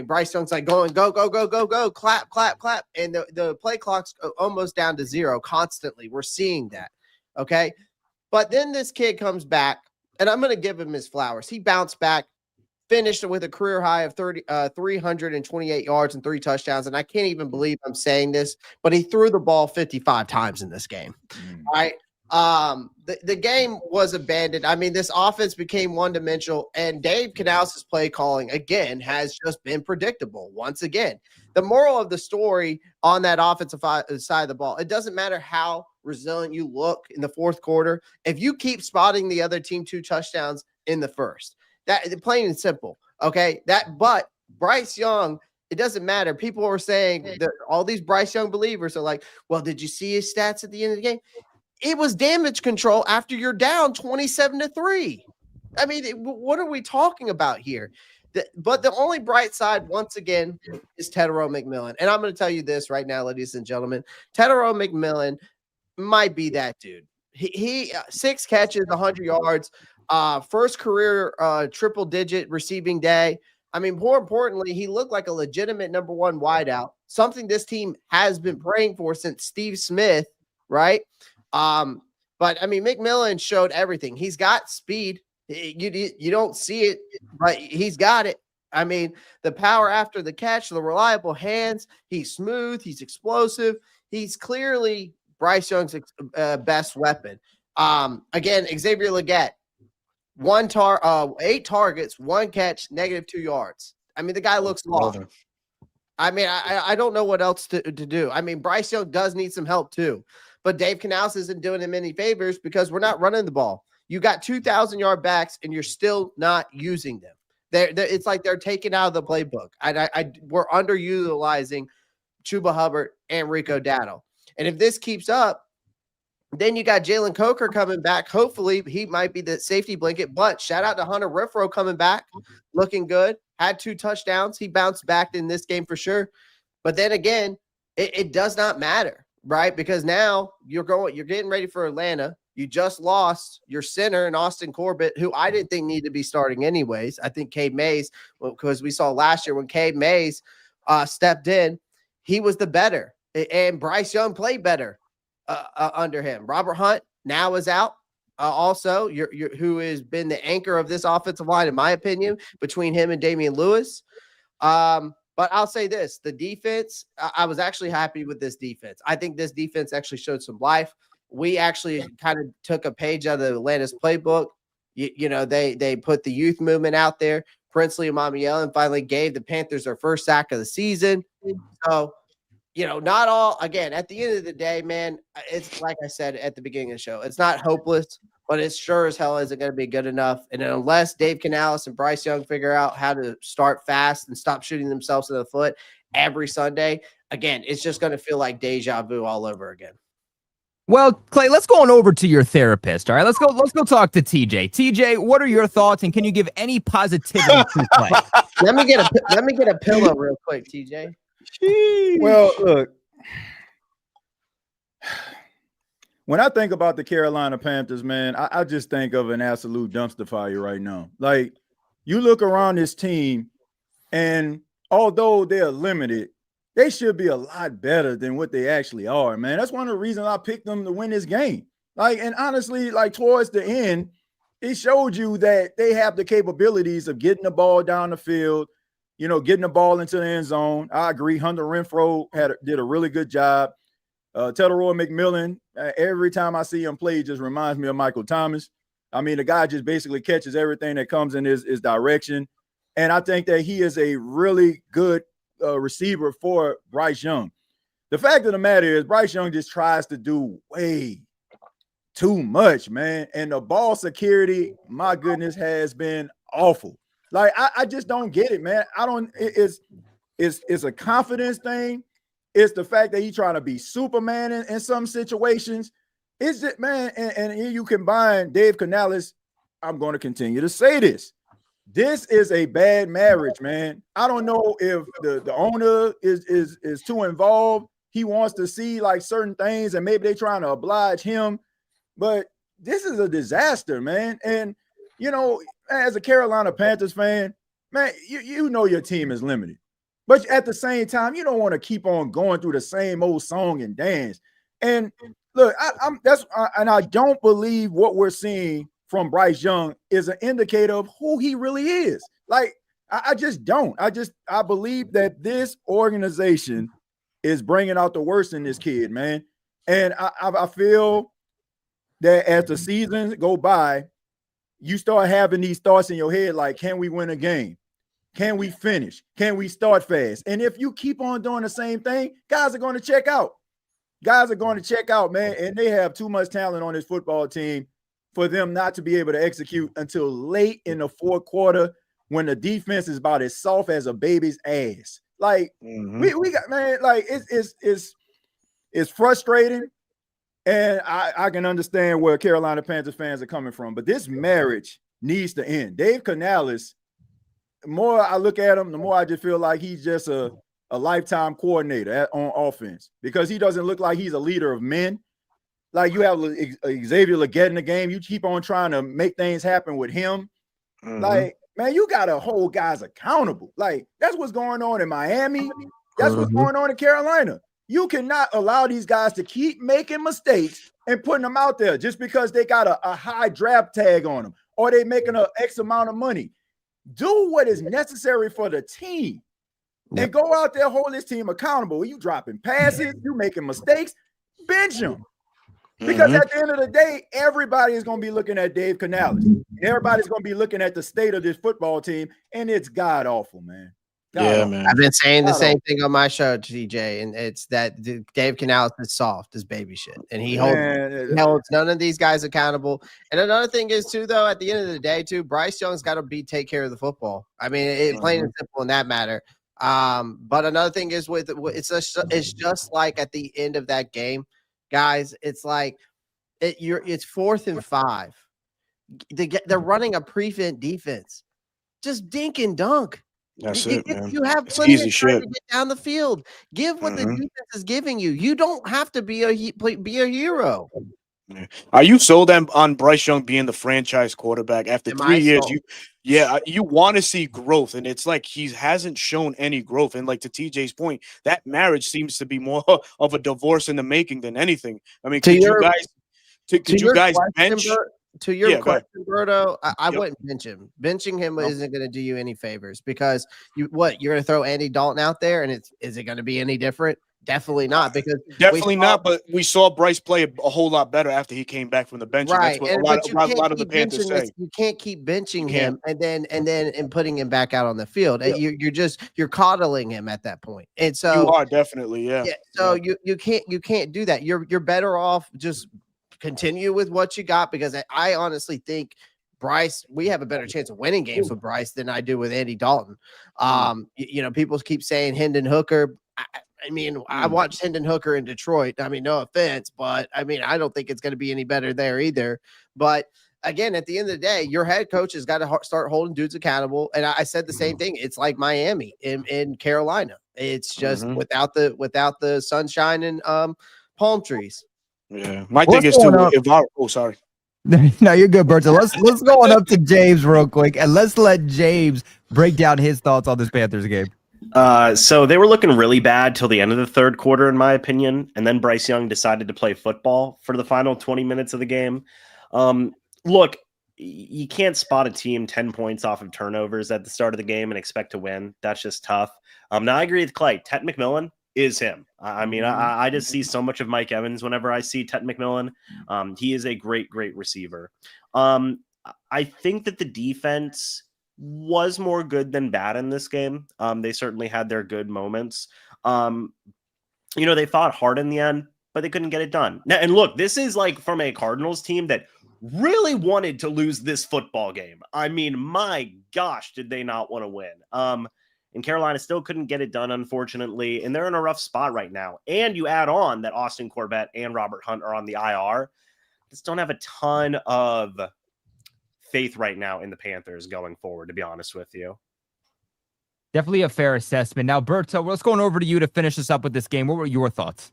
Bryce Young's like going, go, go, go, go, go, clap, clap, clap. And the play clock's almost down to 0 constantly. We're seeing that. Okay. But then this kid comes back, and I'm going to give him his flowers. He bounced back, finished with a career high of 328 yards and 3 touchdowns. And I can't even believe I'm saying this, but he threw the ball 55 times in this game. All right. The game was abandoned. I mean, this offense became one-dimensional, and Dave Canales' play calling, again, has just been predictable once again. The moral of the story on that offensive side of the ball, it doesn't matter how resilient you look in the fourth quarter. If you keep spotting the other team 2 touchdowns in the first, that plain and simple. Okay. But Bryce Young, it doesn't matter. People are saying that all these Bryce Young believers are like, well, did you see his stats at the end of the game? It was damage control after you're down 27-3. I mean, what are we talking about here? But the only bright side, once again, is Tetairoa McMillan. And I'm going to tell you this right now, ladies and gentlemen. Tetairoa McMillan might be that dude. He 6 catches, 100 yards, first career triple-digit receiving day. I mean, more importantly, he looked like a legitimate number 1 wideout, something this team has been praying for since Steve Smith, right? But I mean, McMillan showed everything. He's got speed. You don't see it, but he's got it. I mean, the power after the catch, the reliable hands. He's smooth. He's explosive. He's clearly Bryce Young's best weapon. Again, Xavier Legette, 8 targets, 1 catch, -2 yards. I mean, the guy looks lost. I mean, I don't know what else to do. I mean, Bryce Young does need some help too. But Dave Canales isn't doing him any favors because we're not running the ball. You got 2,000-yard backs, and you're still not using them. It's like they're taken out of the playbook. We're underutilizing Chuba Hubbard and Rico Dowdle. And if this keeps up, then you got Jalen Coker coming back. Hopefully, he might be the safety blanket. But shout out to Hunter Renfrow coming back, looking good. Had 2 touchdowns. He bounced back in this game for sure. But then again, it does not matter. Right, because now you're getting ready for Atlanta. You just lost your center in Austin Corbett, who I didn't think needed to be starting anyways. I think Cade Mays, because we saw last year when Cade Mays stepped in, he was the better, and Bryce Young played better under him. Robert Hunt now is out. Also, who has been the anchor of this offensive line, in my opinion, between him and Damian Lewis. But I'll say this, the defense, I was actually happy with this defense. I think this defense actually showed some life. We actually kind of took a page out of Atlanta's playbook. They put the youth movement out there. Princely Amamiel finally gave the Panthers their first sack of the season. So, not all, again, at the end of the day, man, it's like I said at the beginning of the show, it's not hopeless, but it sure as hell isn't going to be good enough. And unless Dave Canales and Bryce Young figure out how to start fast and stop shooting themselves in the foot every Sunday, again, it's just going to feel like deja vu all over again. Well, Clay, let's go on over to your therapist. All right, let's go talk to TJ. TJ, what are your thoughts, and can you give any positivity to Clay? Let me get a pillow real quick, TJ. Well, look. When I think about the Carolina Panthers, man, I just think of an absolute dumpster fire right now. Like, you look around this team, and although they're limited, they should be a lot better than what they actually are, man. That's one of the reasons I picked them to win this game. Like, and honestly, like towards the end, it showed you that they have the capabilities of getting the ball down the field, getting the ball into the end zone. I agree. Hunter Renfrow did a really good job. Tetairoa McMillan, every time I see him play, he just reminds me of Michael Thomas. I mean, the guy just basically catches everything that comes in his direction. And I think that he is a really good receiver for Bryce Young. The fact of the matter is Bryce Young just tries to do way, too much, man. And the ball security, my goodness, has been awful. Like, I just don't get it, man. It's a confidence thing. It's the fact that he's trying to be Superman in some situations. It's just, man, and you combine Dave Canales. I'm going to continue to say this. This is a bad marriage, man. I don't know if the owner is too involved. He wants to see like certain things, and maybe they're trying to oblige him. But this is a disaster, man. And, you know, as a Carolina Panthers fan, man, you know your team is limited. But at the same time, you don't want to keep on going through the same old song and dance. And look, I don't believe what we're seeing from Bryce Young is an indicator of who he really is. Like, I just don't. I believe that this organization is bringing out the worst in this kid, man. And I feel that as the seasons go by, you start having these thoughts in your head like, can we win a game? Can we finish? Can we start fast? And if you keep on doing the same thing, guys are going to check out. Guys are going to check out, man. And they have too much talent on this football team for them not to be able to execute until late in the fourth quarter when the defense is about as soft as a baby's ass. Like, we got, man, like it's frustrating. And I can understand where Carolina Panthers fans are coming from, but this marriage needs to end. Dave Canales, the more I look at him, the more I just feel like he's just a lifetime coordinator on offense, because he doesn't look like he's a leader of men. Like, you have Xavier Legette in the game. You keep on trying to make things happen with him. Like, man, you got to hold guys accountable. Like, that's what's going on in Miami. That's what's going on in Carolina. You cannot allow these guys to keep making mistakes and putting them out there just because they got a high draft tag on them or they making an X amount of money. Do what is necessary for the team and go out there, hold this team accountable. You dropping passes, you making mistakes, bench them. Because at the end of the day, everybody is going to be looking at Dave Canales. Everybody's going to be looking at the state of this football team, and it's god awful, man. Man. I've been saying the same thing on my show, TJ, and it's that Dave Canales is soft as baby shit, and he holds none of these guys accountable. And another thing is too, though, at the end of the day, too, Bryce Young's got to take care of the football. I mean, it's plain and simple in that matter. But another thing is it's just like at the end of that game, guys. It's like it's 4th and 5. They're running a prevent defense. Just dink and dunk. That's it, man. You have plenty of time to get down the field. Give what the defense is giving you. You don't have to be a hero. Are you sold on Bryce Young being the franchise quarterback after 3 years? You want to see growth, and it's like he hasn't shown any growth. And like to TJ's point, that marriage seems to be more of a divorce in the making than anything. I mean, could you guys bench? To your question, Roto, I wouldn't bench him. Benching him isn't going to do you any favors, because you're going to throw Andy Dalton out there, and is it going to be any different? Definitely not, because but we saw Bryce play a whole lot better after he came back from the bench. Right. That's what a lot of the Panthers say. You can't keep benching him and then putting him back out on the field. You're coddling him at that point. And so you are definitely, So you can't do that. You're better off just continue with what you got, because I honestly think Bryce, we have a better chance of winning games with Bryce than I do with Andy Dalton. People keep saying Hendon Hooker. I mean, I watched Hendon Hooker in Detroit. I mean, no offense, but I mean, I don't think it's going to be any better there either. But again, at the end of the day, your head coach has got to start holding dudes accountable. And I said the same thing. It's like Miami in Carolina. It's just without the sunshine and palm trees. Yeah, my thing is too. Sorry. No, you're good, Berto. Let's go on up to James real quick, and let's let James break down his thoughts on this Panthers game. So they were looking really bad till the end of the third quarter, in my opinion, and then Bryce Young decided to play football for the final 20 minutes of the game. Look, you can't spot a team 10 points off of turnovers at the start of the game and expect to win. That's just tough. Now, I agree with Clay. Ted McMillan is him. I mean, I just see so much of Mike Evans whenever I see Ted McMillan. He is a great receiver. I think that the defense was more good than bad in this game. They certainly had their good moments. They fought hard in the end, but they couldn't get it done. Now, and look, this is like from a Cardinals team that really wanted to lose this football game. I mean, my gosh, did they not want to win? And Carolina still couldn't get it done, unfortunately, and they're in a rough spot right now. And you add on that Austin Corbett and Robert Hunt are on the IR. Just don't have a ton of faith right now in the Panthers going forward, to be honest with you. Definitely a fair assessment. Now, Berto, let's go over to you to finish us up with this game. What were your thoughts?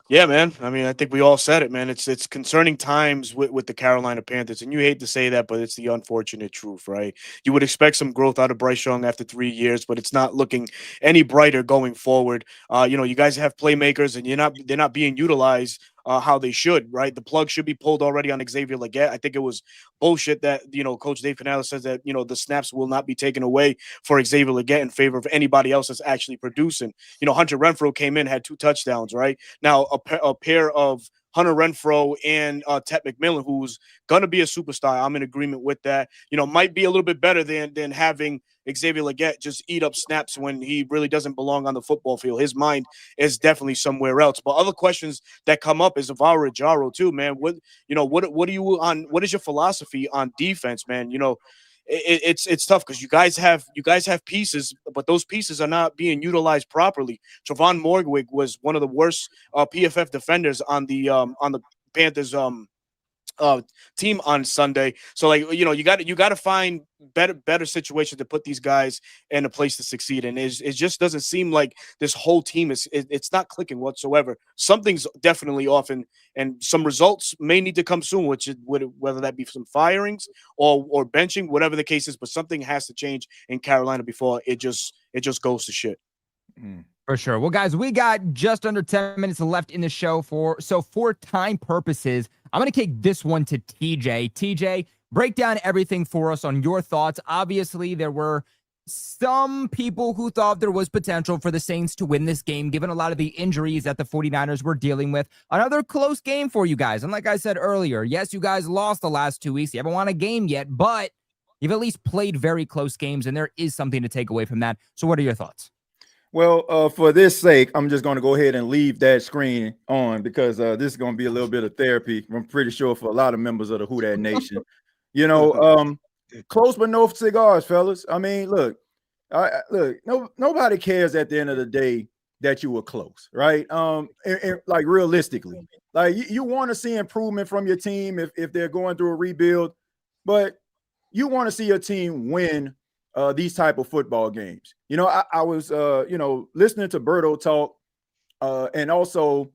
Yeah, man. I mean, I think we all said it, man. It's concerning times with the Carolina Panthers, and you hate to say that, but it's the unfortunate truth, right? You would expect some growth out of Bryce Young after 3 years, but it's not looking any brighter going forward. You guys have playmakers, and they're not being utilized how they should, right? The plug should be pulled already on Xavier Legette. I think it was bullshit that, Coach Dave Canales says that, the snaps will not be taken away for Xavier Legette in favor of anybody else that's actually producing. Hunter Renfrow came in, had 2 touchdowns, right? Now, a pair of Hunter Renfrow and Ted McMillan, who's going to be a superstar. I'm in agreement with that. Might be a little bit better than having Xavier Legette just eat up snaps when he really doesn't belong on the football field. His mind is definitely somewhere else. But other questions that come up is Alvaro Jaro too, man. What are you on? What is your philosophy on defense, man? It's tough because you guys have pieces, but those pieces are not being utilized properly. Trevon Morgwig was one of the worst PFF defenders on the Panthers team on Sunday. So you got to find better situations to put these guys in a place to succeed. And it just doesn't seem like this whole team it's not clicking whatsoever. Something's definitely off, and some results may need to come soon, whether that be some firings or benching, whatever the case is. But something has to change in Carolina before it just goes to shit. For sure. Well, guys, we got just under 10 minutes left in the show. For time purposes, I'm going to kick this one to TJ. TJ, break down everything for us on your thoughts. Obviously, there were some people who thought there was potential for the Saints to win this game, given a lot of the injuries that the 49ers were dealing with. Another close game for you guys. And like I said earlier, yes, you guys lost the last 2 weeks. You haven't won a game yet, but you've at least played very close games, and there is something to take away from that. So what are your thoughts? Well, for this sake, I'm just going to go ahead and leave that screen on because this is going to be a little bit of therapy. I'm pretty sure for a lot of members of the Who Dat Nation. Close but no cigars, fellas. I mean, look, nobody cares at the end of the day that you were close, right? And like realistically, like you want to see improvement from your team if they're going through a rebuild, but you want to see your team win these type of football games. I was listening to Berto talk and also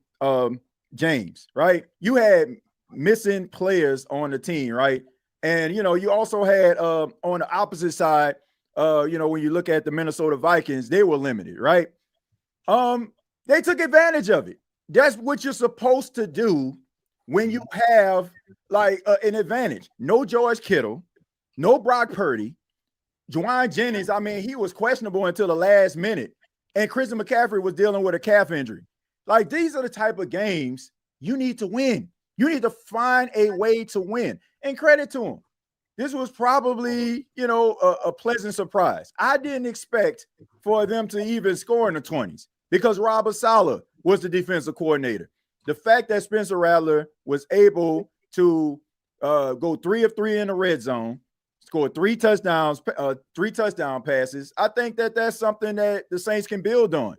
James, right? You had missing players on the team, right? And you also had on the opposite side, when you look at the Minnesota Vikings, they were limited, right? They took advantage of it. That's what you're supposed to do when you have like an advantage. No George Kittle, no Brock Purdy. Juwan Jennings, I mean, he was questionable until the last minute. And Christian McCaffrey was dealing with a calf injury. Like, these are the type of games you need to win. You need to find a way to win. And credit to him. This was probably, a pleasant surprise. I didn't expect for them to even score in the 20s because Robert Saleh was the defensive coordinator. The fact that Spencer Rattler was able to go 3 of 3 in the red zone, scored 3 touchdowns, 3 touchdown passes. I think that's something that the Saints can build on.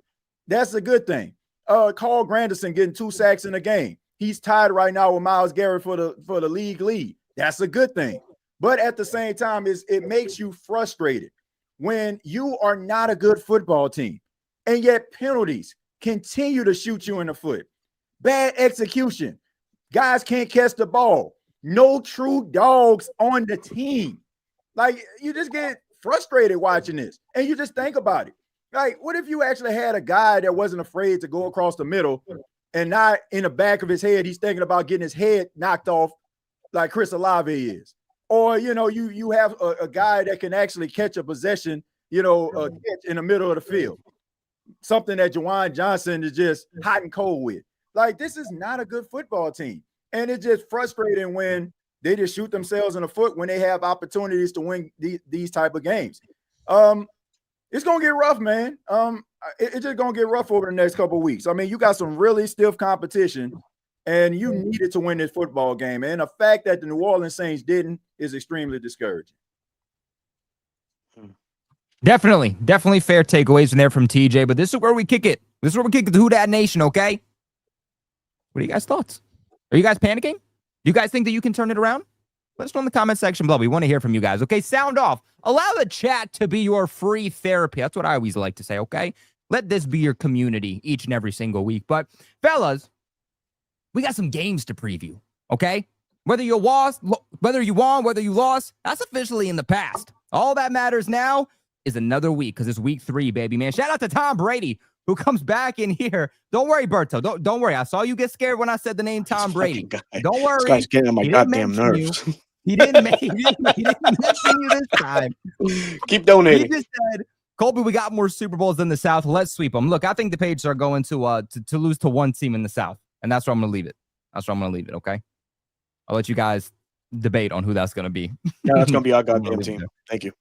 That's a good thing. Carl Granderson getting 2 sacks in a game. He's tied right now with Myles Garrett for the league lead. That's a good thing. But at the same time, it makes you frustrated when you are not a good football team, and yet penalties continue to shoot you in the foot. Bad execution. Guys can't catch the ball. No true dogs on the team. Like, you just get frustrated watching this, and you just think about it. Like, what if you actually had a guy that wasn't afraid to go across the middle and not in the back of his head, he's thinking about getting his head knocked off like Chris Olave is? Or, you have a guy that can actually catch a possession, catch in the middle of the field. Something that Juwan Johnson is just hot and cold with. Like, this is not a good football team. And it's just frustrating when they just shoot themselves in the foot when they have opportunities to win these type of games. it's gonna get rough, man. It's just gonna get rough over the next couple of weeks. I mean, you got some really stiff competition, and you needed to win this football game. And the fact that the New Orleans Saints didn't is extremely discouraging. Definitely fair takeaways from there from TJ, but this is where we kick it. This is where we kick it to Who Dat Nation, okay? What are you guys' thoughts? Are you guys panicking? Do you guys think that you can turn it around? Let us know in the comment section below. We want to hear from you guys, okay? Sound off. Allow the chat to be your free therapy. That's what I always like to say, okay? Let this be your community each and every single week. But, fellas, we got some games to preview, okay? Whether you won, whether you lost, that's officially in the past. All that matters now is another week, because it's week 3, baby, man. Shout out to Tom Brady, who comes back in here. Don't worry, Berto. Don't worry. I saw you get scared when I said the name Tom Brady. Don't worry. This guy's getting on my goddamn nerves. He didn't mention you this time. Keep donating. He just said, Colby, we got more Super Bowls than the South. Let's sweep them. Look, I think the Patriots are going to lose to one team in the South, and that's where I'm going to leave it. Okay? I'll let you guys debate on who that's going to be. Yeah, that's going to be our goddamn team. Thank you.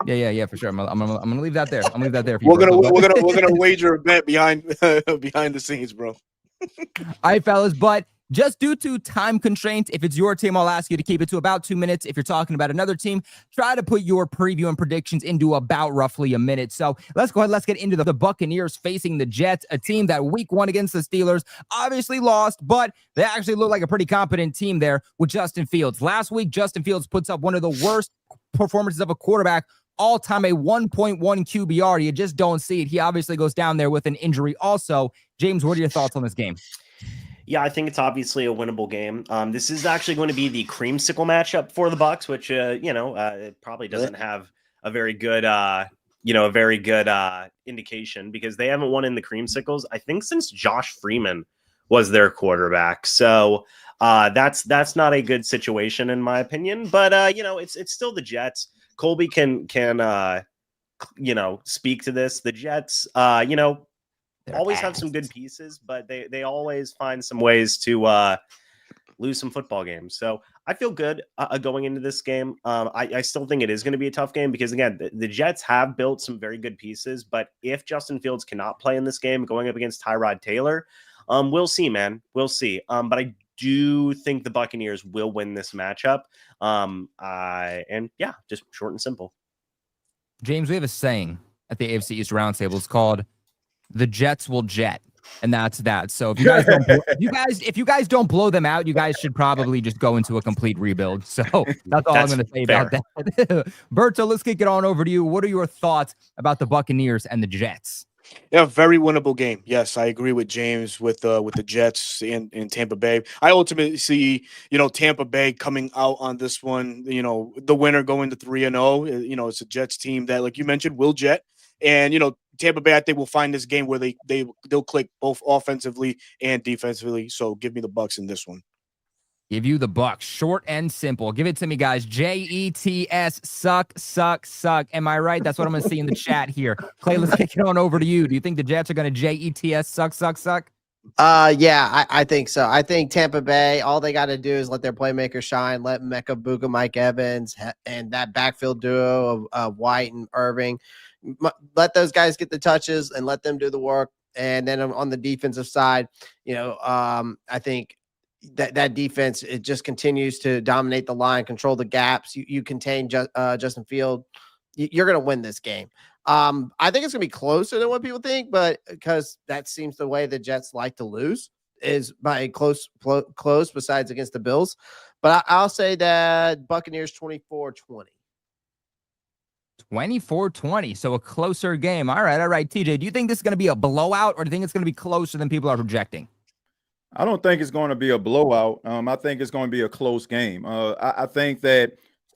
Yeah, for sure. I'm gonna leave that there. I'm gonna leave that there for you. We're gonna wager a bet behind the scenes, bro. All right, fellas, but just due to time constraints, if it's your team, I'll ask you to keep it to about 2 minutes. If you're talking about another team, try to put your preview and predictions into about roughly a minute. So let's go ahead. Let's get into the Buccaneers facing the Jets, a team that week 1 against the Steelers obviously lost, but they actually look like a pretty competent team there with Justin Fields. Last week, Justin Fields puts up one of the worst performances of a quarterback all time, a 1.1 QBR. You just don't see it. He obviously goes down there with an injury also. James, what are your thoughts on this game? Yeah, I think it's obviously a winnable game. This is actually going to be the creamsicle matchup for the Bucs, which it probably doesn't have a very good indication, because they haven't won in the creamsicles, I think, since Josh Freeman was their quarterback. So that's not a good situation in my opinion. But it's still the Jets. Colby can speak to this. The Jets, always have some good pieces, but they always find some ways to lose some football games. So I feel good going into this game. I still think it is going to be a tough game, because again, the Jets have built some very good pieces, but if Justin Fields cannot play in this game going up against Tyrod Taylor, we'll see, man. We'll see. But I do think the Buccaneers will win this matchup. Just short and simple. James, we have a saying at the AFC East Roundtable. It's called "The Jets will jet," and that's that. So if you guys don't blow them out, you guys should probably just go into a complete rebuild. So that's all I'm going to say about that. Berto, let's kick it on over to you. What are your thoughts about the Buccaneers and the Jets? Yeah, very winnable game. Yes, I agree with James with the Jets in Tampa Bay. I ultimately see, Tampa Bay coming out on this one, the winner going to 3-0. It's a Jets team that, like you mentioned, will jet. And, Tampa Bay, I think, will find this game where they'll click both offensively and defensively. So give me the Bucs in this one. Give you the Bucs. Short and simple. Give it to me, guys. JETS, suck. Am I right? That's what I'm going to see in the chat here. Clay, let's kick it on over to you. Do you think the Jets are going to JETS, suck? Yeah, I think so. I think Tampa Bay, all they got to do is let their playmakers shine, let Mecca Buka, Mike Evans, and that backfield duo of White and Irving, let those guys get the touches and let them do the work. And then on the defensive side, I think that defense, it just continues to dominate the line, control the gaps. You contain Justin Field. You're going to win this game. I think it's going to be closer than what people think, but because that seems the way the Jets like to lose is by close besides against the Bills. But I'll say that Buccaneers 24-20. 24-20, so a closer game. All right. TJ, do you think this is going to be a blowout, or do you think it's going to be closer than people are projecting? I don't think it's going to be a blowout. I think it's going to be a close game. I think that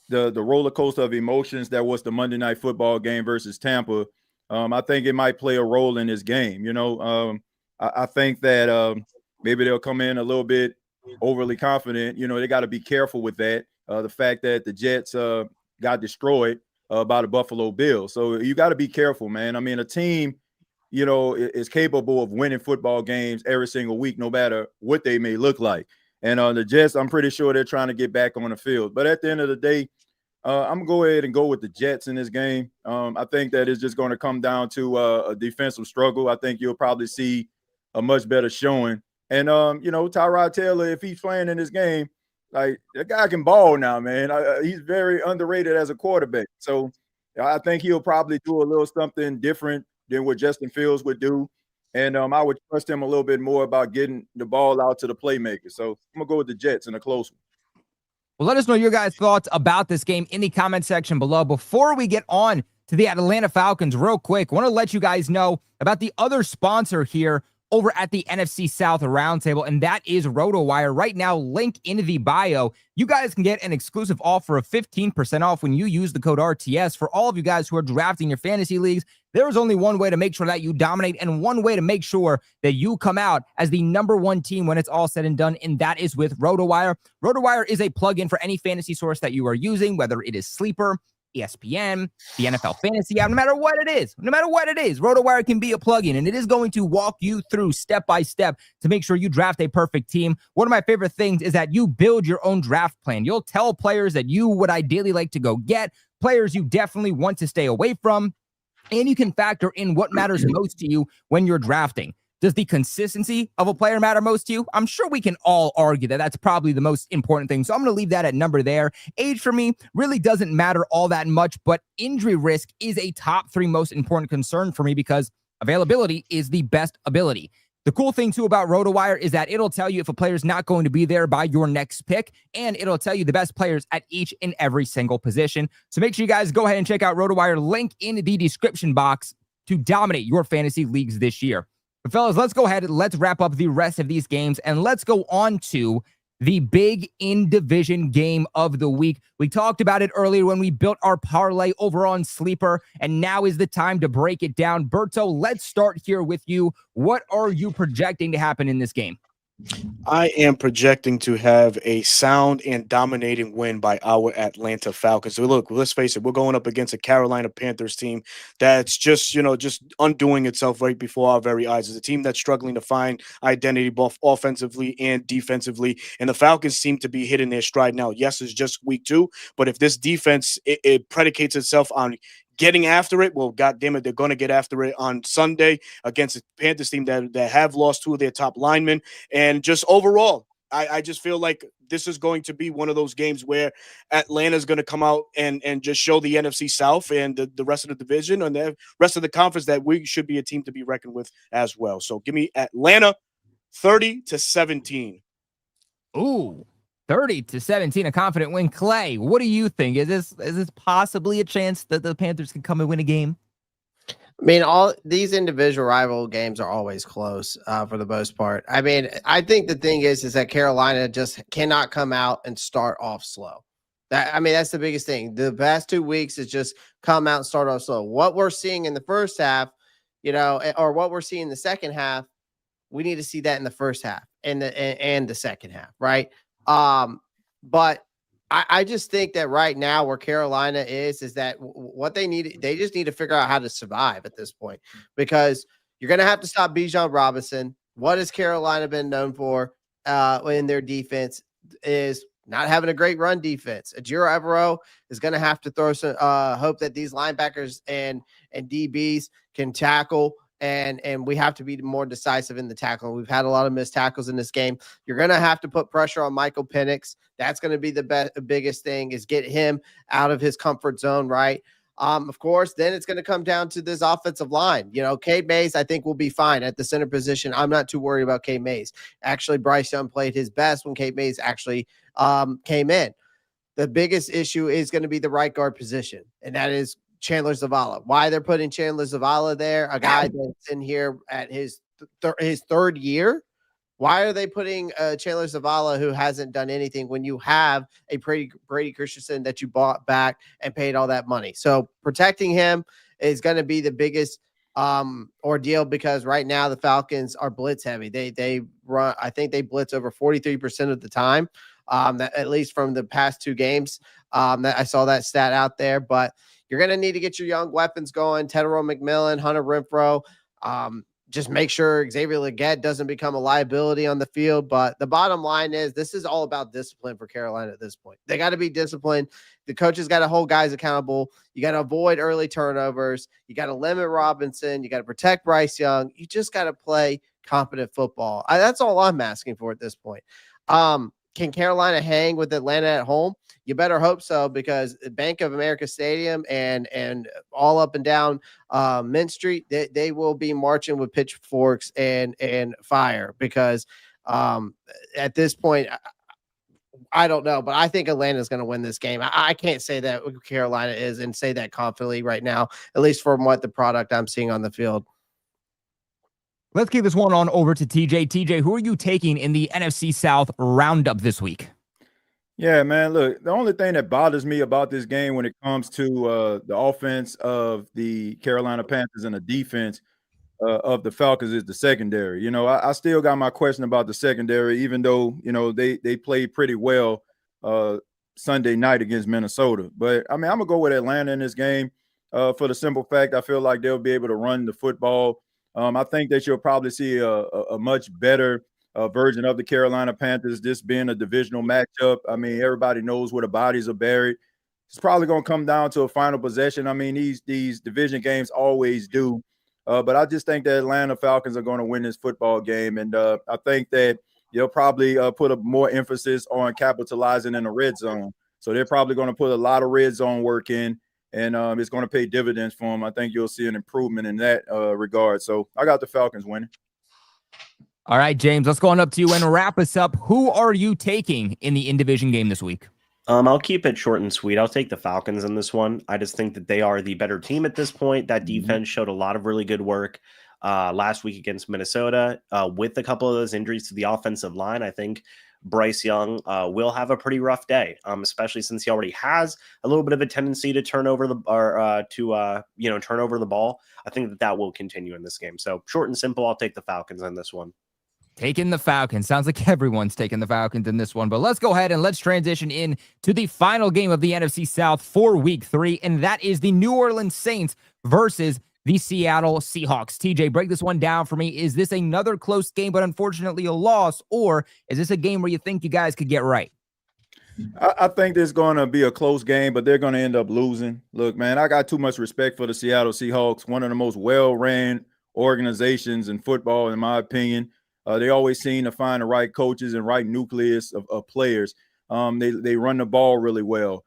the roller coaster of emotions that was the Monday Night Football game versus Tampa, I think it might play a role in this game. I think that maybe they'll come in a little bit overly confident. They got to be careful with that. The fact that the Jets got destroyed by the Buffalo Bills. So you got to be careful, man. I mean, a team is capable of winning football games every single week, no matter what they may look like. And the Jets, I'm pretty sure they're trying to get back on the field. But at the end of the day, I'm gonna go ahead and go with the Jets in this game. I think that it's just going to come down to a defensive struggle. I think you'll probably see a much better showing. And Tyrod Taylor, if he's playing in this game, like that guy can ball now, man. He's very underrated as a quarterback. So I think he'll probably do a little something different than what Justin Fields would do. And I would trust him a little bit more about getting the ball out to the playmaker. So I'm gonna go with the Jets in a close one. Well, let us know your guys' thoughts about this game in the comment section below. Before we get on to the Atlanta Falcons real quick, I want to let you guys know about the other sponsor here over at the NFC South Roundtable, and that is Roto Wire. Right now, link in the bio. You guys can get an exclusive offer of 15% off when you use the code RTS. For all of you guys who are drafting your fantasy leagues, there is only one way to make sure that you dominate and one way to make sure that you come out as the #1 team when it's all said and done, and that is with Roto Wire. Roto Wire is a plugin for any fantasy source that you are using, whether it is Sleeper, ESPN, the NFL Fantasy app, no matter what it is, RotoWire can be a plugin, and it is going to walk you through step by step to make sure you draft a perfect team. One of my favorite things is that you build your own draft plan. You'll tell players that you would ideally like to go get, players you definitely want to stay away from, and you can factor in what matters most to you when you're drafting. Does the consistency of a player matter most to you? I'm sure we can all argue that that's probably the most important thing. So I'm going to leave that at number there. Age for me really doesn't matter all that much, but injury risk is a top 3 most important concern for me because availability is the best ability. The cool thing too about RotoWire is that it'll tell you if a player is not going to be there by your next pick, and it'll tell you the best players at each and every single position. So make sure you guys go ahead and check out RotoWire. Link in the description box to dominate your fantasy leagues this year. But fellas, let's go ahead and let's wrap up the rest of these games, and let's go on to the big in-division game of the week. We talked about it earlier when we built our parlay over on Sleeper, and now is the time to break it down. Berto, let's start here with you. What are you projecting to happen in this game? I am projecting to have a sound and dominating win by our Atlanta Falcons. So look, let's face it, we're going up against a Carolina Panthers team that's just undoing itself right before our very eyes. It's a team that's struggling to find identity both offensively and defensively. And the Falcons seem to be hitting their stride now. Yes, it's just week 2, but if this defense, it predicates itself on getting after it, well, goddamn it, they're going to get after it on Sunday against a Panthers team that have lost 2 of their top linemen. And just overall, I just feel like this is going to be one of those games where Atlanta's going to come out and just show the NFC South and the rest of the division and the rest of the conference that we should be a team to be reckoned with as well. So give me Atlanta 30-17. Ooh. 30-17, a confident win. Clay, what do you think? Is this possibly a chance that the Panthers can come and win a game? I mean, all these individual rival games are always close for the most part. I mean, I think the thing is that Carolina just cannot come out and start off slow. That's the biggest thing. The past 2 weeks is just come out and start off slow. What we're seeing in the first half, or what we're seeing in the second half, we need to see that in the first half and the second half, right? But I just think that right now where Carolina is that what they need, they just need to figure out how to survive at this point, because you're going to have to stop Bijan Robinson. What has Carolina been known for in their defense is not having a great run defense. Ejiro Evero is going to have to throw some hope that these linebackers and DBs can tackle. And we have to be more decisive in the tackle. We've had a lot of missed tackles in this game. You're going to have to put pressure on Michael Penix. That's going to be the biggest thing, is get him out of his comfort zone, right? Of course, then it's going to come down to this offensive line. Cade Mays, I think, will be fine at the center position. I'm not too worried about Cade Mays. Actually, Bryce Young played his best when Cade Mays actually came in. The biggest issue is going to be the right guard position, and that is Chandler Zavala. Why they're putting Chandler Zavala there, a guy that's in here at his third year? Why are they putting Chandler Zavala, who hasn't done anything, when you have a Brady Christensen that you bought back and paid all that money? So protecting him is going to be the biggest ordeal, because right now the Falcons are blitz heavy. They run, I think they blitz over 43% of the time, that, at least from the past 2 games. That I saw that stat out there, but you're going to need to get your young weapons going. Tedero McMillan, Hunter Renfrow. just make sure Xavier Legette doesn't become a liability on the field. But the bottom line is this is all about discipline for Carolina at this point. They got to be disciplined. The coaches got to hold guys accountable. You got to avoid early turnovers. You got to limit Robinson. You got to protect Bryce Young. You just got to play competent football. That's all I'm asking for at this point. Can Carolina hang with Atlanta at home? You better hope so, because Bank of America Stadium and all up and down Mint Street, they will be marching with pitchforks and fire, because at this point, I don't know, but I think Atlanta is going to win this game. I can't say that Carolina is and say that confidently right now, at least from what the product I'm seeing on the field. Let's keep this one on over to TJ. TJ, who are you taking in the NFC South roundup this week? Yeah, man, look, the only thing that bothers me about this game when it comes to the offense of the Carolina Panthers and the defense of the Falcons is the secondary. You know, I still got my question about the secondary, even though, you know, they played pretty well Sunday night against Minnesota. But, I mean, I'm going to go with Atlanta in this game for the simple fact I feel like they'll be able to run the football. I think that you'll probably see a much better version of the Carolina Panthers, this being a divisional matchup. I mean, everybody knows where the bodies are buried. It's probably going to come down to a final possession. I mean, these division games always do. But I just think the Atlanta Falcons are going to win this football game. And I think that they'll probably put a more emphasis on capitalizing in the red zone. So they're probably going to put a lot of red zone work in. And it's going to pay dividends for them. I think you'll see an improvement in that regard. So I got the Falcons winning. All right, James, let's go on up to you and wrap us up. Who are you taking in the in-division game this week? I'll keep it short and sweet. I'll take the Falcons in this one. I just think that they are the better team at this point. That defense showed a lot of really good work last week against Minnesota. With a couple of those injuries to the offensive line, I think Bryce Young will have a pretty rough day, especially since he already has a little bit of a tendency to turn over the turn over the ball. I think that will continue in this game. So short and simple, I'll take the Falcons in this one. Taking the Falcons. Sounds like everyone's taking the Falcons in this one, but let's go ahead and let's transition in to the final game of the NFC South for week 3, and that is the New Orleans Saints versus the Seattle Seahawks. TJ, break this one down for me. Is this another close game, but unfortunately a loss, or is this a game where you think you guys could get right? I think there's going to be a close game, but they're going to end up losing. Look, man, I got too much respect for the Seattle Seahawks, one of the most well-ran organizations in football, in my opinion. They always seem to find the right coaches and right nucleus of players. They run the ball really well.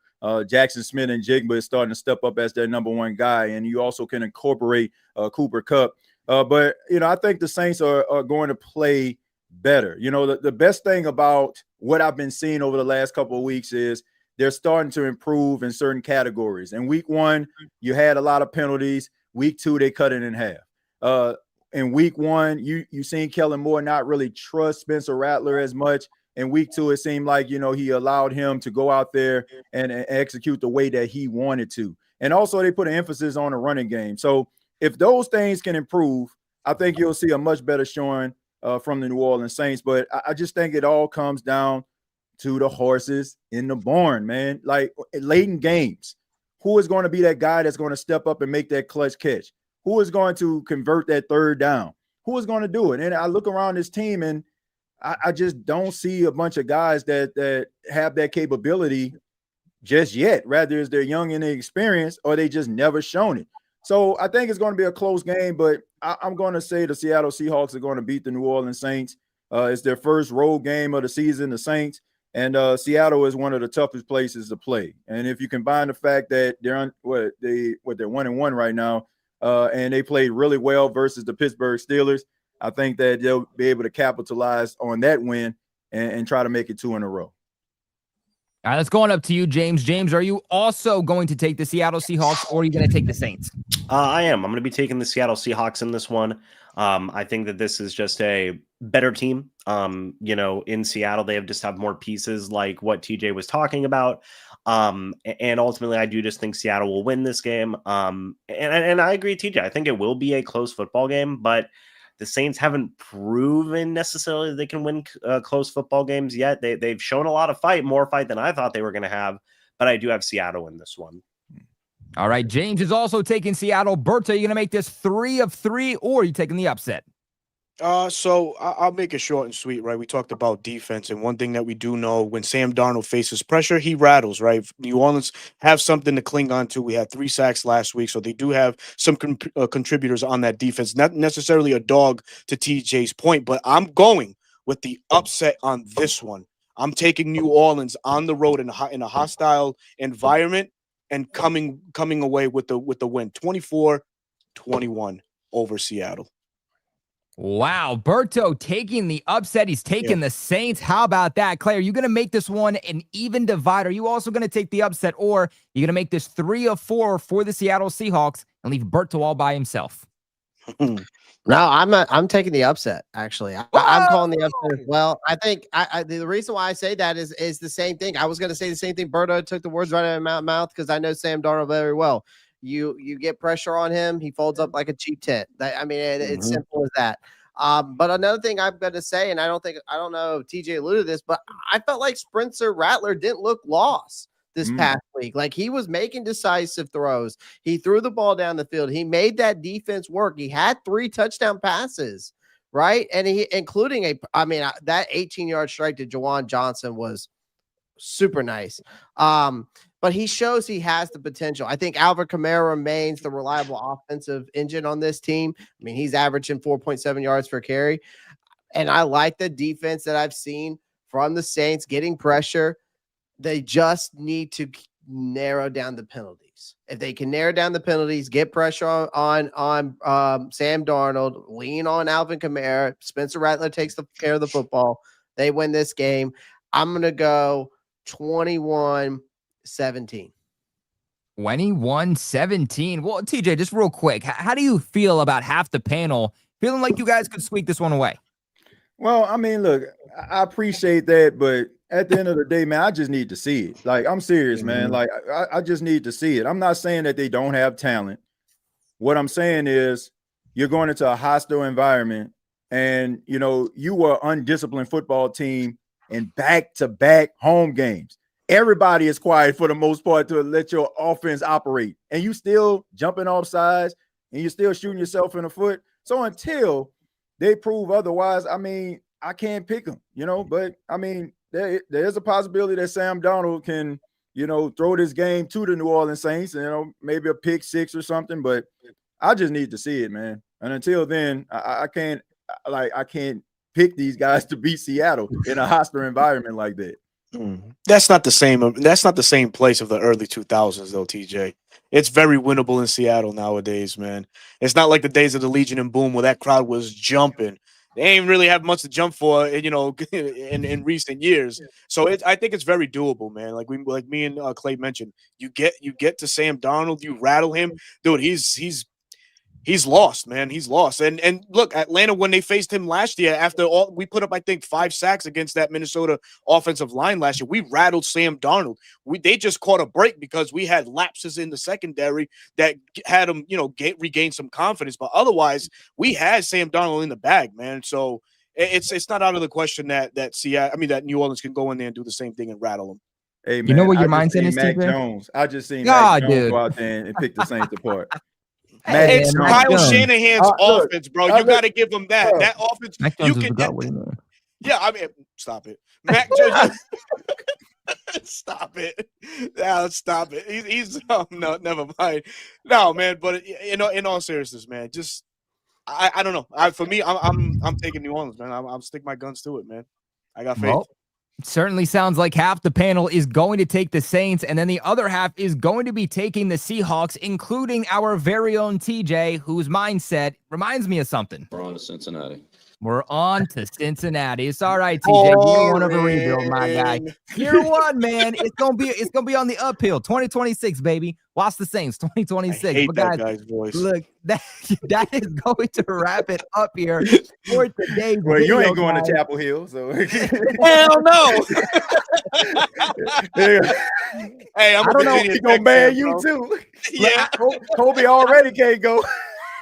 Jackson Smith and Jigba is starting to step up as their number one guy, and you also can incorporate Cooper Kupp. But, you know, I think the Saints are going to play better. You know, the best thing about what I've been seeing over the last couple of weeks is they're starting to improve in certain categories. In week 1, you had a lot of penalties. Week 2, they cut it in half. In week 1, you seen Kellen Moore not really trust Spencer Rattler as much. In week 2, it seemed like, you know, he allowed him to go out there and execute the way that he wanted to. And also they put an emphasis on the running game. So if those things can improve, I think you'll see a much better showing from the New Orleans Saints. But I just think it all comes down to the horses in the barn, man. Like late in games, who is going to be that guy that's going to step up and make that clutch catch? Who is going to convert that third down? Who is going to do it? And I look around this team and I just don't see a bunch of guys that have that capability just yet. Rather, is they're young and inexperienced, or they just never shown it. So I think it's going to be a close game, but I'm going to say the Seattle Seahawks are going to beat the New Orleans Saints. It's their first road game of the season, the Saints, and Seattle is one of the toughest places to play. And if you combine the fact that they're 1-1 right now, and they played really well versus the Pittsburgh Steelers, I think that they'll be able to capitalize on that win and try to make it 2 in a row. All right, let's go on up to you, James. James, are you also going to take the Seattle Seahawks, or are you going to take the Saints? I am. I'm going to be taking the Seattle Seahawks in this one. I think that this is just a better team. In Seattle, they just have more pieces like what TJ was talking about. And ultimately, I do just think Seattle will win this game. And I agree, TJ. I think it will be a close football game, but the Saints haven't proven necessarily they can win close football games yet. They've shown a lot of fight, more fight than I thought they were going to have, but I do have Seattle in this one. All right, James is also taking Seattle. Berta, are you going to make this 3 of 3, or are you taking the upset? So I'll make it short and sweet, right? We talked about defense, and one thing that we do know, when Sam Darnold faces pressure, he rattles, right? New Orleans have something to cling on to. We had 3 sacks last week, so they do have some contributors on that defense. Not necessarily a dog to TJ's point, but I'm going with the upset on this one. I'm taking New Orleans on the road in a hostile environment and coming away with the win, 24-21 over Seattle. Wow, Berto taking the upset. He's taking the Saints. How about that, Clay? Are you going to make this one an even divide? Are you also going to take the upset, or are you going to make this 3 of 4 for the Seattle Seahawks and leave Berto all by himself? No, I'm taking the upset. Actually, I'm calling the upset as well. I think the reason why I say that is the same thing. I was going to say the same thing. Berto took the words right out of my mouth because I know Sam Darnold very well. You get pressure on him, he folds up like a cheap tent. It's simple as that. But another thing I'm going to say, and I don't know if TJ alluded to this, but I felt like Spencer Rattler didn't look lost this past week. Like, he was making decisive throws. He threw the ball down the field. He made that defense work. He had 3 touchdown passes, right? And including that 18-yard strike to Jawan Johnson was super nice. But he shows he has the potential. I think Alvin Kamara remains the reliable offensive engine on this team. I mean, he's averaging 4.7 yards per carry. And I like the defense that I've seen from the Saints getting pressure. They just need to narrow down the penalties. If they can narrow down the penalties, get pressure on Sam Darnold, lean on Alvin Kamara, Spencer Rattler takes care of the football, they win this game. I'm going to go 21-17. 21-17. Well, TJ, just real quick, how do you feel about half the panel feeling like you guys could squeak this one away? Well, I mean, look, I appreciate that, but at the end of the day, man, I just need to see it. Like, I'm serious, man. Like, I just need to see it. I'm not saying that they don't have talent. What I'm saying is you're going into a hostile environment, and, you were an undisciplined football team in back-to-back home games. Everybody is quiet for the most part to let your offense operate, and you still jumping off sides, and you're still shooting yourself in the foot. So until they prove otherwise, I mean, I can't pick them, but I mean, there's a possibility that Sam Darnold can, throw this game to the New Orleans Saints, and, maybe a pick 6 or something, but I just need to see it, man. And until then, I can't pick these guys to beat Seattle in a hostile environment like that. That's not the same. That's not the same place of the early 2000s, though, TJ. It's very winnable in Seattle nowadays, man. It's not like the days of the Legion and Boom where that crowd was jumping. They ain't really have much to jump for, in recent years. So I think it's very doable, man. Like me and Clay mentioned, you get to Sam Darnold, you rattle him, dude. He's lost, man. He's lost. And look, Atlanta, when they faced him last year, after all, we put up, I think, 5 sacks against that Minnesota offensive line last year. We rattled Sam Darnold. They just caught a break because we had lapses in the secondary that had him, regain some confidence. But otherwise, we had Sam Darnold in the bag, man. So it's not out of the question that New Orleans can go in there and do the same thing and rattle them. Hey, man, you know what your mindset is, Mac TJ? Jones. I just seen Mac Jones go out there and pick the Saints apart. It's Kyle Shanahan's offense, bro. You got to give him that. That offense, you can. Yeah, I mean, stop it, Mac Jones. Stop it. Yeah, stop it. He's no, never mind. No, man. But in all seriousness, man, just I don't know. For me, I'm taking New Orleans, man. I'm sticking my guns to it, man. I got faith. Well, it certainly sounds like half the panel is going to take the Saints, and then the other half is going to be taking the Seahawks, including our very own TJ, whose mindset reminds me of something. We're on to Cincinnati. We're on to Cincinnati. It's all right, TJ. Year 1 of a rebuild, my guy. Year 1, man. It's gonna be on the uphill. 2026, baby. Watch the Saints. 2026. I hate but that guys, guy's voice. Look, that is going to wrap it up here for today's Well, you ain't video, going guys. to Chapel Hill, so Hell no. Hey, I'm I don't know. He gonna ban you too. Yeah. Kobe already can't go.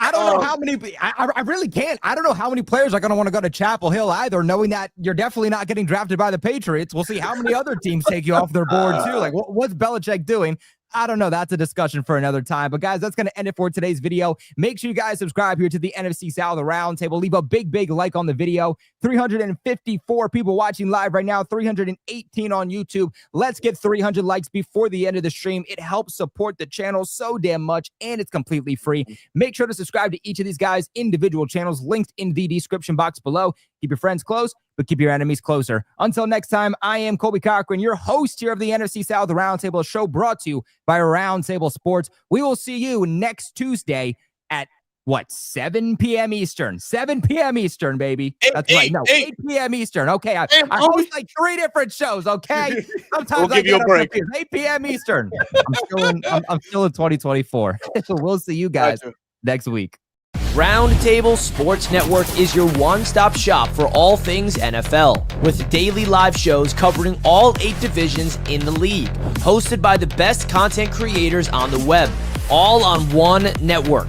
I don't know how many. I really can't. I don't know how many players are going to want to go to Chapel Hill either, knowing that you're definitely not getting drafted by the Patriots. We'll see how many other teams take you off their board too. Like, what's Belichick doing? I don't know. That's a discussion for another time. But guys, that's going to end it for today's video. Make sure you guys subscribe here to the NFC South Roundtable. Leave a big like on the video. 354 people watching live right now. 318 on YouTube. Let's get 300 likes before the end of the stream. It helps support the channel so damn much, and it's completely free. Make sure to subscribe to each of these guys' individual channels linked in the description box below. Keep your friends close, but keep your enemies closer. Until next time, I am Colby Cochran, your host here of the NFC South Roundtable, a show brought to you by Roundtable Sports. We will see you next Tuesday at 7 p.m. Eastern. 7 p.m. Eastern, baby. That's right. No, 8 p.m. Eastern. Okay, I host like 3 different shows, okay? Sometimes we'll give you a break. 8 p.m. Eastern. I'm still in 2024. We'll see you guys next week. Roundtable Sports Network is your one-stop shop for all things NFL, with daily live shows covering all 8 divisions in the league, hosted by the best content creators on the web, all on one network.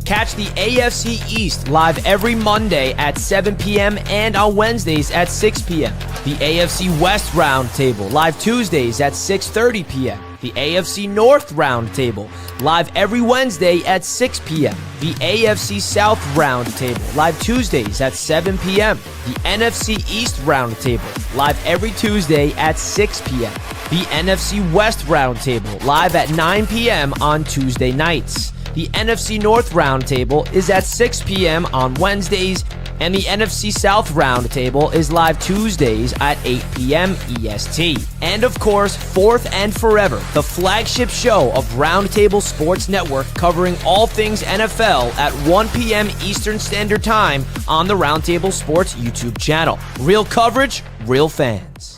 Catch the AFC East live every Monday at 7 p.m. and on Wednesdays at 6 p.m. The AFC West Roundtable live Tuesdays at 6:30 p.m. The AFC North Roundtable live every Wednesday at 6 p.m. The AFC South Roundtable live Tuesdays at 7 p.m. The NFC East Roundtable live every Tuesday at 6 p.m. The NFC West Roundtable live at 9 p.m. on Tuesday nights. The NFC North Roundtable is at 6 p.m. on Wednesdays, and the NFC South Roundtable is live Tuesdays at 8 p.m. EST. And of course, Fourth and Forever, the flagship show of Roundtable Sports Network, covering all things NFL at 1 p.m. Eastern Standard Time on the Roundtable Sports YouTube channel. Real coverage, real fans.